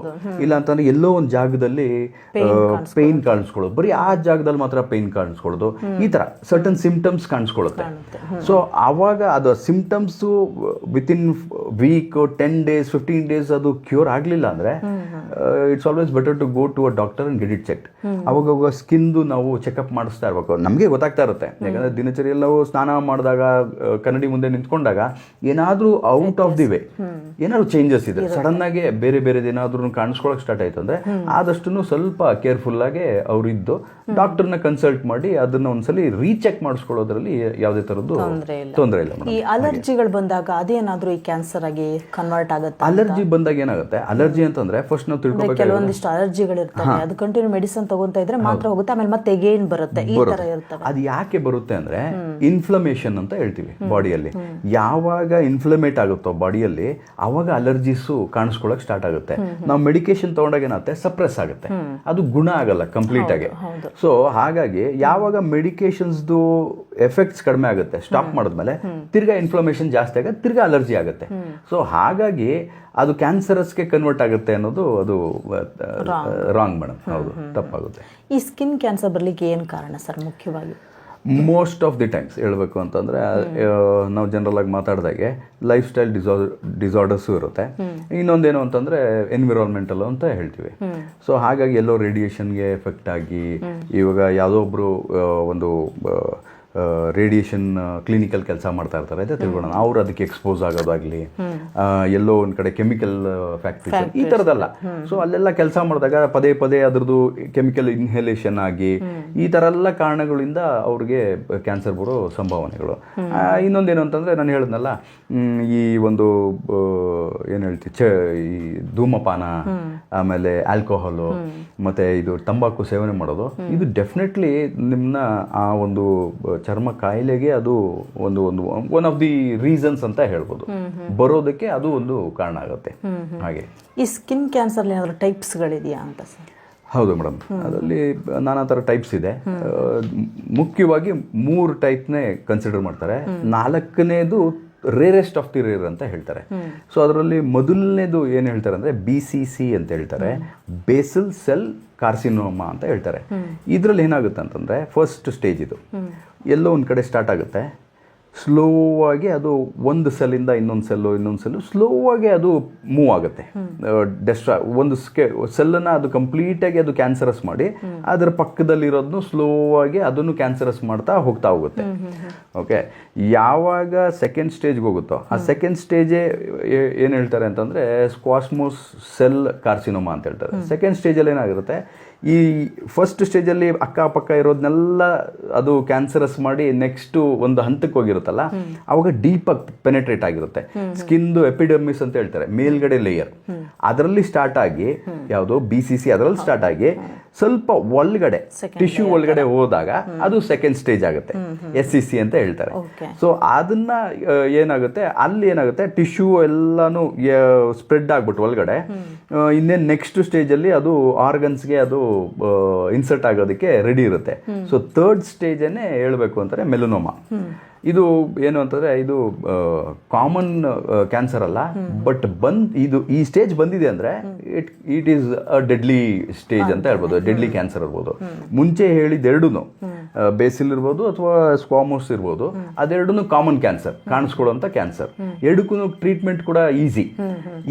ಇಲ್ಲ ಅಂತಂದ್ರೆ ಎಲ್ಲೋ ಒಂದು ಜಾಗದಲ್ಲಿ ಪೇನ್ ಕಾಣಿಸ್ಕೊಳ್ಳೋದು, ಬರೀ ಆ ಜಾಗದಲ್ಲಿ ಮಾತ್ರ ಪೇನ್ ಕಾಣಿಸ್ಕೊಳ್ಳೋದು, ಈ ತರ ಸರ್ಟನ್ ಸಿಂಪ್ಟಮ್ಸ್ ಕಾಣಿಸ್ಕೊಳ್ಳುತ್ತೆ. ಸೊ ಆವಾಗ ಅದು symptoms within week, 10 days 15 days ಅದು ಕ್ಯೂರ್ ಆಗಲಿಲ್ಲ ಅಂದರೆ it's always better to go to a doctor and get it check. ಅವಾಗ ಸ್ಕಿನ್ದು ನಾವು ಚೆಕಪ್ ಮಾಡಿಸ್ತಾ ಇರಬೇಕು. ನಮಗೆ ಗೊತ್ತಾಗ್ತಾ ಇರುತ್ತೆ, ಯಾಕಂದರೆ ದಿನಚರಿಯಲ್ಲಿ ನಾವು ಸ್ನಾನ ಮಾಡಿದಾಗ ಕನ್ನಡಿ ಮುಂದೆ ನಿಂತ್ಕೊಂಡಾಗ ಏನಾದರೂ ಔಟ್ ಆಫ್ ದಿ ವೇ ಏನಾದ್ರು ಚೇಂಜಸ್ ಇದೆ, ಸಡನ್ ಆಗಿ ಬೇರೆ ಏನಾದ್ರೂ ಕಾಣಿಸ್ಕೊಳಕ್ ಸ್ಟಾರ್ಟ್ ಆಯ್ತು ಅಂದ್ರೆ ಆದಷ್ಟು ಸ್ವಲ್ಪ ಕೇರ್ಫುಲ್ ಆಗಿ ಅವ್ರು ಇದ್ದು ಡಾಕ್ಟರ್ನ ಕನ್ಸಲ್ಟ್ ಮಾಡಿ ಅದನ್ನ ಒಂದ್ಸಲಿ ರೀಚೆಕ್ ಮಾಡಿಸ್ಕೊಳ್ಳೋದ್ರಲ್ಲಿ ಯಾವುದೇ ತರದ್ದು ತೊಂದರೆ ಇಲ್ಲ. ಈ ಅಲರ್ಜಿಗಳು ಬಂದಾಗ ಅದೇನಾದ್ರೂ ಈ ಕ್ಯಾನ್ಸರ್ ಆಗಿ ಕನ್ವರ್ಟ್ ಆಗುತ್ತೆ? ಅಲರ್ಜಿ ಬಂದಾಗ ಏನಾಗುತ್ತೆ, ಅಲರ್ಜಿ ಅಂತಂದ್ರೆ ಫಸ್ಟ್ ನಾವು ತಿಳ್ಕೊಬೇಕು, ಕೆಲವೊಂದಿಷ್ಟು ಅಲರ್ಜಿಗಳು ಇರ್ತವೆ, ಅದು ಕಂಟಿನ್ಯೂ ಮೆಡಿಸಿನ್ ತಗೊಂತಾ ಇದ್ರೆ ಮಾತ್ರ ಹೋಗುತ್ತೆ, ಆಮೇಲೆ ಮತ್ತೆ ಅಗೇನ್ ಬರುತ್ತೆ, ಈ ತರ ಇರ್ತವೆ. ಅದು ಯಾಕೆ ಬರುತ್ತೆ ಅಂದ್ರೆ ಇನ್ಫ್ಲಮೇಷನ್ ಅಂತ ಹೇಳ್ತೀವಿ ಬಾಡಿಯಲ್ಲಿ. ಯಾವಾಗ ಇನ್ಫ್ಲಮೇಟ್ ಆಗುತ್ತೋ ಬಾಡಿಯಲ್ಲಿ ಅವಾಗ ಅಲರ್ಜಿಸು ಕಾಣಿಸ್ಕೊಳಕ್ ಸ್ಟಾರ್ಟ್ ಆಗುತ್ತೆ. ನಾವು ಮೆಡಿಕೇಶನ್ ತಗೊಂಡಾಗ ಏನಾಗುತ್ತೆ, ಸಪ್ರೆಸ್ ಆಗುತ್ತೆ, ಅದು ಗುಣ ಆಗಲ್ಲ ಕಂಪ್ಲೀಟ್ ಆಗಿ. ಸೊ ಹಾಗಾಗಿ ಯಾವಾಗ ಮೆಡಿಕೇಶನ್ಸ್ದು ಎಫೆಕ್ಟ್ಸ್ ಕಡಿಮೆ ಆಗುತ್ತೆ, ಸ್ಟಾಪ್ ಮಾಡಿದ್ಮೇಲೆ ತಿರ್ಗಾ ಇನ್ಫ್ಲಮೇಷನ್ ಜಾಸ್ತಿ ಆಗುತ್ತೆ, ತಿರ್ಗಾ ಅಲರ್ಜಿ ಆಗುತ್ತೆ. ಸೊ ಹಾಗಾಗಿ ಅದು ಕ್ಯಾನ್ಸರಸ್ಗೆ ಕನ್ವರ್ಟ್ ಆಗುತ್ತೆ ಅನ್ನೋದು ಅದು ರಾಂಗ್ ಮೇಡಮ್. ಹೌದು, ತಪ್ಪಾಗುತ್ತೆ. ಈ ಸ್ಕಿನ್ ಕ್ಯಾನ್ಸರ್ ಬರ್ಲಿಕ್ಕೆ ಏನು ಕಾರಣ ಸರ್ ಮುಖ್ಯವಾಗಿ? ಮೋಸ್ಟ್ ಆಫ್ ದಿ ಟೈಮ್ಸ್ ಹೇಳಬೇಕು ಅಂತಂದರೆ ನಾವು ಜನರಲ್ ಆಗಿ ಮಾತಾಡಿದಾಗೆ ಲೈಫ್ ಸ್ಟೈಲ್ ಡಿಸಾರ್ಡರ್ಸು ಇರುತ್ತೆ. ಇನ್ನೊಂದೇನು ಅಂತಂದರೆ ಎನ್ವಿರಾನ್ಮೆಂಟಲ್ ಅಂತ ಹೇಳ್ತೀವಿ. ಸೊ ಹಾಗಾಗಿ ಎಲ್ಲೋ ರೇಡಿಯೇಷನ್ಗೆ ಎಫೆಕ್ಟ್ ಆಗಿ, ಇವಾಗ ಯಾವುದೋ ಒಬ್ಬರು ಒಂದು ರೇಡಿಯೇಷನ್ ಕ್ಲಿನಿಕಲ್ ಕೆಲಸ ಮಾಡ್ತಾ ಇರ್ತಾರೆ ಅಂತ ತಿಳ್ಕೊಳ್ಳೋಣ, ಅವ್ರು ಅದಕ್ಕೆ ಎಕ್ಸ್ಪೋಸ್ ಆಗೋದಾಗ್ಲಿ, ಎಲ್ಲೋ ಒಂದು ಕಡೆ ಕೆಮಿಕಲ್ ಫ್ಯಾಕ್ಟ್ರೀಸ್ ಈ ಥರದ್ದಲ್ಲ. ಸೊ ಅಲ್ಲೆಲ್ಲ ಕೆಲಸ ಮಾಡಿದಾಗ ಪದೇ ಅದ್ರದ್ದು ಕೆಮಿಕಲ್ ಇನ್ಹೇಲೇಷನ್ ಆಗಿ ಈ ಥರ ಎಲ್ಲ ಕಾರಣಗಳಿಂದ ಅವ್ರಿಗೆ ಕ್ಯಾನ್ಸರ್ ಬರೋ ಸಂಭಾವನೆಗಳು. ಇನ್ನೊಂದೇನು ಅಂತಂದರೆ ನಾನು ಹೇಳಿದ್ನಲ್ಲ, ಈ ಒಂದು ಏನು ಹೇಳ್ತೀವಿ, ಈ ಧೂಮಪಾನ, ಆಮೇಲೆ ಆಲ್ಕೋಹಾಲು, ಮತ್ತು ಇದು ತಂಬಾಕು ಸೇವನೆ ಮಾಡೋದು, ಇದು ಡೆಫಿನೆಟ್ಲಿ ನಿಮ್ಮನ್ನ ಆ ಒಂದು ಚರ್ಮ ಕಾಯಿಲೆಗೆ ಅದು ಒನ್ ಆಫ್ ದಿ ರೀಸನ್ಸ್ ಅಂತ ಹೇಳ್ಬೋದು, ಬರೋದಕ್ಕೆ ಅದು ಒಂದು ಕಾರಣ ಆಗುತ್ತೆ. ಹಾಗೆ ಈ ಸ್ಕಿನ್ ಕ್ಯಾನ್ಸರ್ ಏನಾದರೂ ಟೈಪ್ಸ್ಗಳಿದೆಯಾ ಅಂತ ಸರ್? ಹೌದು ಮೇಡಮ್, ಅದರಲ್ಲಿ ನಾನಾ ಥರ ಟೈಪ್ಸ್ ಇದೆ. ಮುಖ್ಯವಾಗಿ 3 ಟೈಪ್ನೇ ಕನ್ಸಿಡರ್ ಮಾಡ್ತಾರೆ. 4ನೇದು ರೇರೆಸ್ಟ್ ಆಫ್ ದಿ ರೇರ್ ಅಂತ ಹೇಳ್ತಾರೆ. ಸೊ ಅದರಲ್ಲಿ ಮೊದಲನೇದು ಏನು ಹೇಳ್ತಾರೆ ಅಂದರೆ BCC ಅಂತ ಹೇಳ್ತಾರೆ, ಬೇಸಲ್ ಸೆಲ್ ಕಾರ್ಸಿನೋಮಾ ಅಂತ ಹೇಳ್ತಾರೆ. ಇದರಲ್ಲಿ ಏನಾಗುತ್ತೆ ಅಂತಂದರೆ ಫಸ್ಟ್ ಸ್ಟೇಜ್ ಇದು ಎಲ್ಲೋ ಒಂದು ಕಡೆ ಸ್ಟಾರ್ಟ್ ಆಗುತ್ತೆ, ಸ್ಲೋ ಆಗಿ ಅದು ಒಂದು ಸೆಲ್ಲಿಂದ ಇನ್ನೊಂದು ಸೆಲ್ಲು ಸ್ಲೋ ಆಗಿ ಅದು ಮೂವ್ ಆಗುತ್ತೆ. ಒಂದು ಸೆಲ್ಲನ್ನು ಅದು ಕಂಪ್ಲೀಟಾಗಿ ಅದು ಕ್ಯಾನ್ಸರಸ್ ಮಾಡಿ ಅದರ ಪಕ್ಕದಲ್ಲಿರೋದನ್ನು ಸ್ಲೋ ಆಗಿ ಅದನ್ನು ಕ್ಯಾನ್ಸರಸ್ ಮಾಡ್ತಾ ಹೋಗುತ್ತೆ. ಓಕೆ, ಯಾವಾಗ ಸೆಕೆಂಡ್ ಸ್ಟೇಜ್ಗೆ ಹೋಗುತ್ತೋ ಆ ಸೆಕೆಂಡ್ ಸ್ಟೇಜೇ ಏನು ಹೇಳ್ತಾರೆ ಅಂತಂದರೆ ಸ್ಕ್ವಾಸ್ಮೋಸ್ ಸೆಲ್ ಕಾರ್ಸಿನೋಮಾ ಅಂತ ಹೇಳ್ತಾರೆ. ಸೆಕೆಂಡ್ ಸ್ಟೇಜಲ್ಲಿ ಏನಾಗಿರುತ್ತೆ, ಈ ಫಸ್ಟ್ ಸ್ಟೇಜಲ್ಲಿ ಅಕ್ಕಪಕ್ಕ ಇರೋದನ್ನೆಲ್ಲ ಅದು ಕ್ಯಾನ್ಸರಸ್ ಮಾಡಿ ನೆಕ್ಸ್ಟು ಒಂದು ಹಂತಕ್ಕೆ ಹೋಗಿರುತ್ತಲ್ಲ, ಅವಾಗ ಡೀಪಾಗಿ ಪೆನೆಟ್ರೇಟ್ ಆಗಿರುತ್ತೆ. ಸ್ಕಿನ್ದು ಎಪಿಡರ್ಮಿಸ್ ಅಂತ ಹೇಳ್ತಾರೆ, ಮೇಲ್ಗಡೆ ಲೇಯರ್, ಅದರಲ್ಲಿ ಸ್ಟಾರ್ಟ್ ಆಗಿ ಯಾವುದು BCC ಅದರಲ್ಲಿ ಸ್ಟಾರ್ಟ್ ಆಗಿ ಸ್ವಲ್ಪ ಒಳಗಡೆ ಟಿಶ್ಯೂ ಒಳಗಡೆ ಹೋದಾಗ ಅದು ಸೆಕೆಂಡ್ ಸ್ಟೇಜ್ ಆಗುತ್ತೆ, SCC ಅಂತ ಹೇಳ್ತಾರೆ. ಸೊ ಅದನ್ನ ಏನಾಗುತ್ತೆ, ಅಲ್ಲಿ ಏನಾಗುತ್ತೆ ಟಿಶ್ಯೂ ಎಲ್ಲಾನು ಸ್ಪ್ರೆಡ್ ಆಗ್ಬಿಟ್ಟು ಒಳಗಡೆ ಇನ್ನೇನು ನೆಕ್ಸ್ಟ್ ಸ್ಟೇಜಲ್ಲಿ ಅದು ಆರ್ಗನ್ಸ್ಗೆ ಅದು ಇನ್ಸರ್ಟ್ ಆಗೋದಕ್ಕೆ ರೆಡಿ ಇರುತ್ತೆ. ಸೊ ಥರ್ಡ್ ಸ್ಟೇಜನ್ನೇ ಹೇಳ್ಬೇಕು ಅಂತಾರೆ ಮೆಲನೋಮಾ. ಇದು ಏನು ಅಂತಂದರೆ ಇದು ಕಾಮನ್ ಕ್ಯಾನ್ಸರ್ ಅಲ್ಲ, ಬಟ್ ಇದು ಈ ಸ್ಟೇಜ್ ಬಂದಿದೆ ಅಂದರೆ it is a deadly stage ಅಂತ ಹೇಳ್ಬೋದು, ಡೆಡ್ಲಿ ಕ್ಯಾನ್ಸರ್ ಇರ್ಬೋದು. ಮುಂಚೆ ಹೇಳಿದ್ದೆರಡೂ ಬೇಸಿಲ್ ಇರ್ಬೋದು ಅಥವಾ ಸ್ಕ್ವಾಮೋಸ್ ಇರ್ಬೋದು, ಅದೆರಡೂ ಕಾಮನ್ ಕ್ಯಾನ್ಸರ್, ಕಾಣಿಸ್ಕೊಳ್ಳುವಂಥ ಕ್ಯಾನ್ಸರ್. ಎರಡಕ್ಕೂ ಟ್ರೀಟ್ಮೆಂಟ್ ಕೂಡ ಈಸಿ.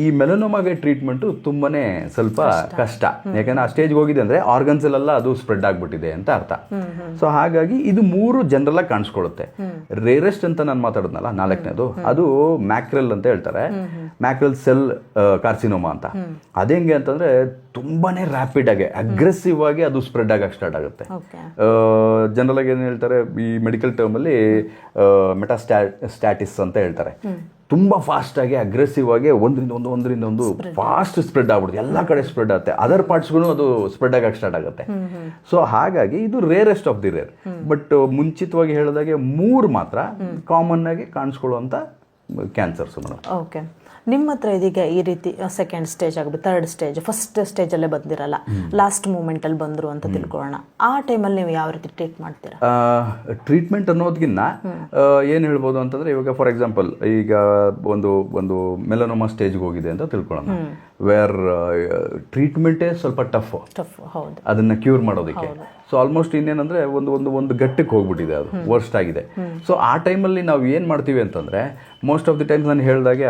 ಈ ಮೆಲನೋಮಾಗೆ ಟ್ರೀಟ್ಮೆಂಟು ತುಂಬಾನೇ ಸ್ವಲ್ಪ ಕಷ್ಟ, ಯಾಕಂದ್ರೆ ಆ ಸ್ಟೇಜ್ಗೆ ಹೋಗಿದೆ ಅಂದರೆ ಆರ್ಗನ್ಸಲ್ಲೆಲ್ಲ ಅದು ಸ್ಪ್ರೆಡ್ ಆಗಿಬಿಟ್ಟಿದೆ ಅಂತ ಅರ್ಥ. ಸೊ ಹಾಗಾಗಿ ಇದು 3 ಜನರಲ್ ಆಗಿ ಕಾಣಿಸ್ಕೊಳ್ಳುತ್ತೆ. ರೇರೆಸ್ಟ್ ಅಂತ ನಾನು ಮಾತಾಡಿದ್ನಲ್ಲ, 4ನೇದು ಅದು ಮ್ಯಾಕ್ರೆಲ್ ಅಂತ ಹೇಳ್ತಾರೆ, ಮ್ಯಾಕ್ರೆಲ್ ಸೆಲ್ ಕಾರ್ಸಿನೋಮಾ ಅಂತ. ಅದೇಂಗೆ ಅಂತಂದ್ರೆ ತುಂಬಾನೇ ರ್ಯಾಪಿಡ್ ಆಗಿ ಅಗ್ರೆಸಿವ್ ಆಗಿ ಅದು ಸ್ಪ್ರೆಡ್ ಆಗಕ್ಕೆ ಸ್ಟಾರ್ಟ್ ಆಗುತ್ತೆ. ಜನರಲ್ ಆಗಿ ಏನು ಹೇಳ್ತಾರೆ ಈ ಮೆಡಿಕಲ್ ಟರ್ಮ್ ಅಲ್ಲಿ ಮೆಟಾಸ್ಟಾಟಿಸ್ ಅಂತ ಹೇಳ್ತಾರೆ. ತುಂಬಾ ಫಾಸ್ಟ್ ಆಗಿ ಅಗ್ರೆಸಿವ್ ಆಗಿ ಒಂದರಿಂದ ಒಂದು ಫಾಸ್ಟ್ ಸ್ಪ್ರೆಡ್ ಆಗ್ಬಿಡುತ್ತೆ, ಎಲ್ಲ ಕಡೆ ಸ್ಪ್ರೆಡ್ ಆಗುತ್ತೆ, ಅದರ್ ಪಾರ್ಟ್ಸ್ಗೂ ಅದು ಸ್ಪ್ರೆಡ್ ಆಗಕ್ಕೆ ಸ್ಟಾರ್ಟ್ ಆಗುತ್ತೆ. ಸೊ ಹಾಗಾಗಿ ಇದು rarest of the rare. But ಮುಂಚಿತವಾಗಿ ಹೇಳಿದಾಗೆ 3 ಮಾತ್ರ ಕಾಮನ್ ಆಗಿ ಕಾಣಿಸ್ಕೊಳ್ಳುವಂಥ ಕ್ಯಾನ್ಸರ್ಸ್ ಮೇಡಮ್. ಓಕೆ, ನಿಮ್ಮ ಹತ್ರ ಇದೀಗ ಈ ರೀತಿ ಸೆಕೆಂಡ್ ಸ್ಟೇಜ್ ಆಗ್ಬಿಟ್ಟು ಥರ್ಡ್ ಸ್ಟೇಜ್, ಫಸ್ಟ್ ಸ್ಟೇಜಲ್ಲೇ ಬಂದಿರಲ್ಲ, ಲಾಸ್ಟ್ ಮೂಮೆಂಟಲ್ಲಿ ಬಂದರು ಅಂತ ತಿಳ್ಕೊಳ್ಳೋಣ. ಆ ಟೈಮಲ್ಲಿ ನೀವು ಯಾವ ರೀತಿ ಟ್ರೀಟ್ ಮಾಡ್ತೀರಾ? ಟ್ರೀಟ್ಮೆಂಟ್ ಅನ್ನೋದಕ್ಕಿಂತ ಏನು ಹೇಳ್ಬೋದು ಅಂತಂದರೆ, ಇವಾಗ ಫಾರ್ ಎಕ್ಸಾಂಪಲ್ ಈಗ ಒಂದು ಮೆಲನೋಮಾ ಸ್ಟೇಜ್ಗೆ ಹೋಗಿದೆ ಅಂತ ತಿಳ್ಕೊಳ್ಳೋಣ, ವೇರ್ ಟ್ರೀಟ್ಮೆಂಟೇ ಸ್ವಲ್ಪ ಟಫ್, ಹೌದು, ಅದನ್ನು ಕ್ಯೂರ್ ಮಾಡೋದಕ್ಕೆ. ಸೊ ಆಲ್ಮೋಸ್ಟ್ ಇನ್ನೇನಂದರೆ ಒಂದು ಘಟ್ಟಕ್ಕೆ ಹೋಗ್ಬಿಟ್ಟಿದೆ, ಅದು ವರ್ಸ್ಟ್ ಆಗಿದೆ. ಸೊ ಆ ಟೈಮಲ್ಲಿ ನಾವು ಏನು ಮಾಡ್ತೀವಿ ಅಂತಂದರೆ, ಮೋಸ್ಟ್ ಆಫ್ ದಿ ಟೈಮ್ಸ್ ನಾನು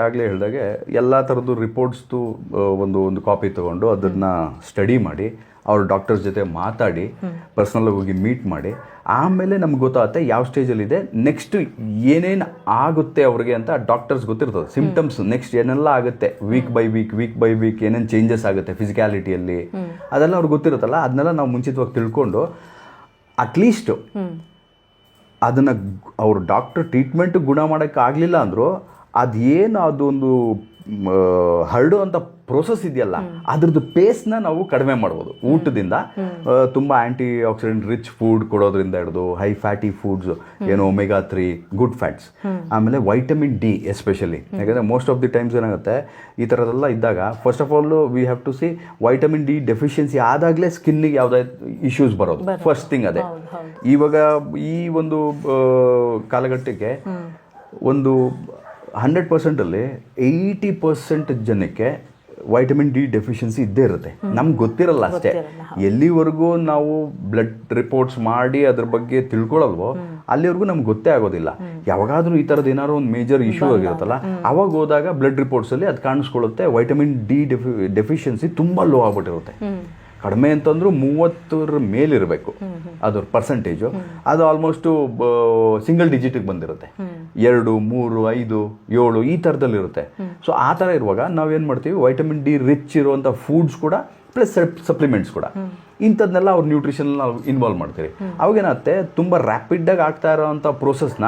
ಆಗಲೇ ಹೇಳ್ದಾಗೆ ಎಲ್ಲ ಥರದ್ದು ರಿಪೋರ್ಟ್ಸ್ದು ಒಂದು ಕಾಪಿ ತೊಗೊಂಡು ಅದನ್ನು ಸ್ಟಡಿ ಮಾಡಿ, ಅವ್ರ ಡಾಕ್ಟರ್ಸ್ ಜೊತೆ ಮಾತಾಡಿ, ಪರ್ಸ್ನಲ್ ಹೋಗಿ ಮೀಟ್ ಮಾಡಿ, ಆಮೇಲೆ ನಮ್ಗೆ ಗೊತ್ತಾಗುತ್ತೆ ಯಾವ ಸ್ಟೇಜಲ್ಲಿದೆ, ನೆಕ್ಸ್ಟ್ ಏನೇನು ಆಗುತ್ತೆ ಅವ್ರಿಗೆ ಅಂತ ಡಾಕ್ಟರ್ಸ್ ಗೊತ್ತಿರ್ತದೆ. ಸಿಂಪ್ಟಮ್ಸ್ ನೆಕ್ಸ್ಟ್ ಏನೆಲ್ಲ ಆಗುತ್ತೆ, ವೀಕ್ ಬೈ ವೀಕ್ ಏನೇನು ಚೇಂಜಸ್ ಆಗುತ್ತೆ ಫಿಸಿಕ್ಯಾಲಿಟಿಯಲ್ಲಿ, ಅದೆಲ್ಲ ಅವ್ರಿಗೆ ಗೊತ್ತಿರುತ್ತಲ್ಲ. ಅದನ್ನೆಲ್ಲ ನಾವು ಮುಂಚಿತವಾಗಿ ತಿಳ್ಕೊಂಡು ಅಟ್ಲೀಸ್ಟು ಅದನ್ನು ಅವ್ರ ಡಾಕ್ಟರ್ ಟ್ರೀಟ್ಮೆಂಟ್ ಗುಣ ಮಾಡೋಕ್ಕೆ ಆಗಲಿಲ್ಲ ಅಂದರೂ ಅದೇನು ಅದೊಂದು ಹರಡುವಂಥ ಪ್ರೋಸೆಸ್ ಇದೆಯಲ್ಲ, ಅದ್ರದ್ದು ಪೇಸ್ನ ನಾವು ಕಡಿಮೆ ಮಾಡ್ಬೋದು ಊಟದಿಂದ. ತುಂಬ ಆ್ಯಂಟಿ ಆಕ್ಸಿಡೆಂಟ್ ರಿಚ್ ಫುಡ್ ಕೊಡೋದ್ರಿಂದ ಹಿಡಿದು ಹೈ ಫ್ಯಾಟಿ ಫುಡ್ಸ್, ಏನು ಒಮೆಗಾ 3 ಗುಡ್ ಫ್ಯಾಟ್ಸ್, ಆಮೇಲೆ ವೈಟಮಿನ್ ಡಿ ಎಸ್ಪೆಷಲಿ. ಯಾಕಂದರೆ ಮೋಸ್ಟ್ ಆಫ್ ದಿ ಟೈಮ್ಸ್ ಏನಾಗುತ್ತೆ ಈ ಥರದೆಲ್ಲ ಇದ್ದಾಗ, first of all we have to see vitamin D deficiency ಆದಾಗಲೇ ಸ್ಕಿನ್ನಿಗೆ ಯಾವುದೇ ಇಶ್ಯೂಸ್ ಬರೋದು ಫಸ್ಟ್ ಥಿಂಗ್ ಅದೇ. ಇವಾಗ ಈ ಒಂದು ಕಾಲಘಟ್ಟಕ್ಕೆ ಒಂದು 100%ಅಲ್ಲಿ 80% ಜನಕ್ಕೆ ವೈಟಮಿನ್ ಡಿ ಡೆಫಿಷಿಯನ್ಸಿ ಇದ್ದೇ ಇರುತ್ತೆ. ನಮ್ಗೆ ಗೊತ್ತಿರಲ್ಲ ಅಷ್ಟೇ. ಎಲ್ಲಿವರೆಗೂ ನಾವು ಬ್ಲಡ್ ರಿಪೋರ್ಟ್ಸ್ ಮಾಡಿ ಅದ್ರ ಬಗ್ಗೆ ತಿಳ್ಕೊಳ್ಳಲ್ವೋ ಅಲ್ಲಿವರೆಗೂ ನಮ್ಗೆ ಗೊತ್ತೇ ಆಗೋದಿಲ್ಲ. ಯಾವಾಗಾದ್ರೂ ಈ ಥರದ್ದು ಏನಾದ್ರು ಒಂದು ಮೇಜರ್ ಇಶ್ಯೂ ಆಗಿರುತ್ತಲ್ಲ, ಅವಾಗ ಹೋದಾಗ ಬ್ಲಡ್ ರಿಪೋರ್ಟ್ಸಲ್ಲಿ ಅದು ಕಾಣಿಸ್ಕೊಳ್ಳುತ್ತೆ, ವೈಟಮಿನ್ ಡಿ ಡೆಫಿಷಿಯನ್ಸಿ ತುಂಬ ಲೋ ಆಗ್ಬಿಟ್ಟಿರುತ್ತೆ. ಕಡಿಮೆ ಅಂತಂದ್ರೂ 30 ಮೇಲಿರಬೇಕು ಅದ್ರ ಪರ್ಸೆಂಟೇಜು. ಅದು ಆಲ್ಮೋಸ್ಟು ಸಿಂಗಲ್ ಡಿಜಿಟಿಗೆ ಬಂದಿರುತ್ತೆ, 2, 3, 5, 7 ಈ ಥರದಲ್ಲಿರುತ್ತೆ. ಸೊ ಆ ಥರ ಇರುವಾಗ ನಾವೇನು ಮಾಡ್ತೀವಿ, ವೈಟಮಿನ್ ಡಿ ರಿಚ್ ಇರುವಂಥ ಫುಡ್ಸ್ ಕೂಡ ಪ್ಲಸ್ ಸಪ್ಲಿಮೆಂಟ್ಸ್ ಕೂಡ ಇಂಥದ್ನೆಲ್ಲ ಅವ್ರ ನ್ಯೂಟ್ರಿಷನ್ ನಾವು ಇನ್ವಾಲ್ವ್ ಮಾಡ್ತೀವಿ. ಅವಾಗೇನಾಗುತ್ತೆ, ತುಂಬ ರ್ಯಾಪಿಡಾಗಿ ಆಗ್ತಾ ಇರೋವಂಥ ಪ್ರೋಸೆಸ್ನ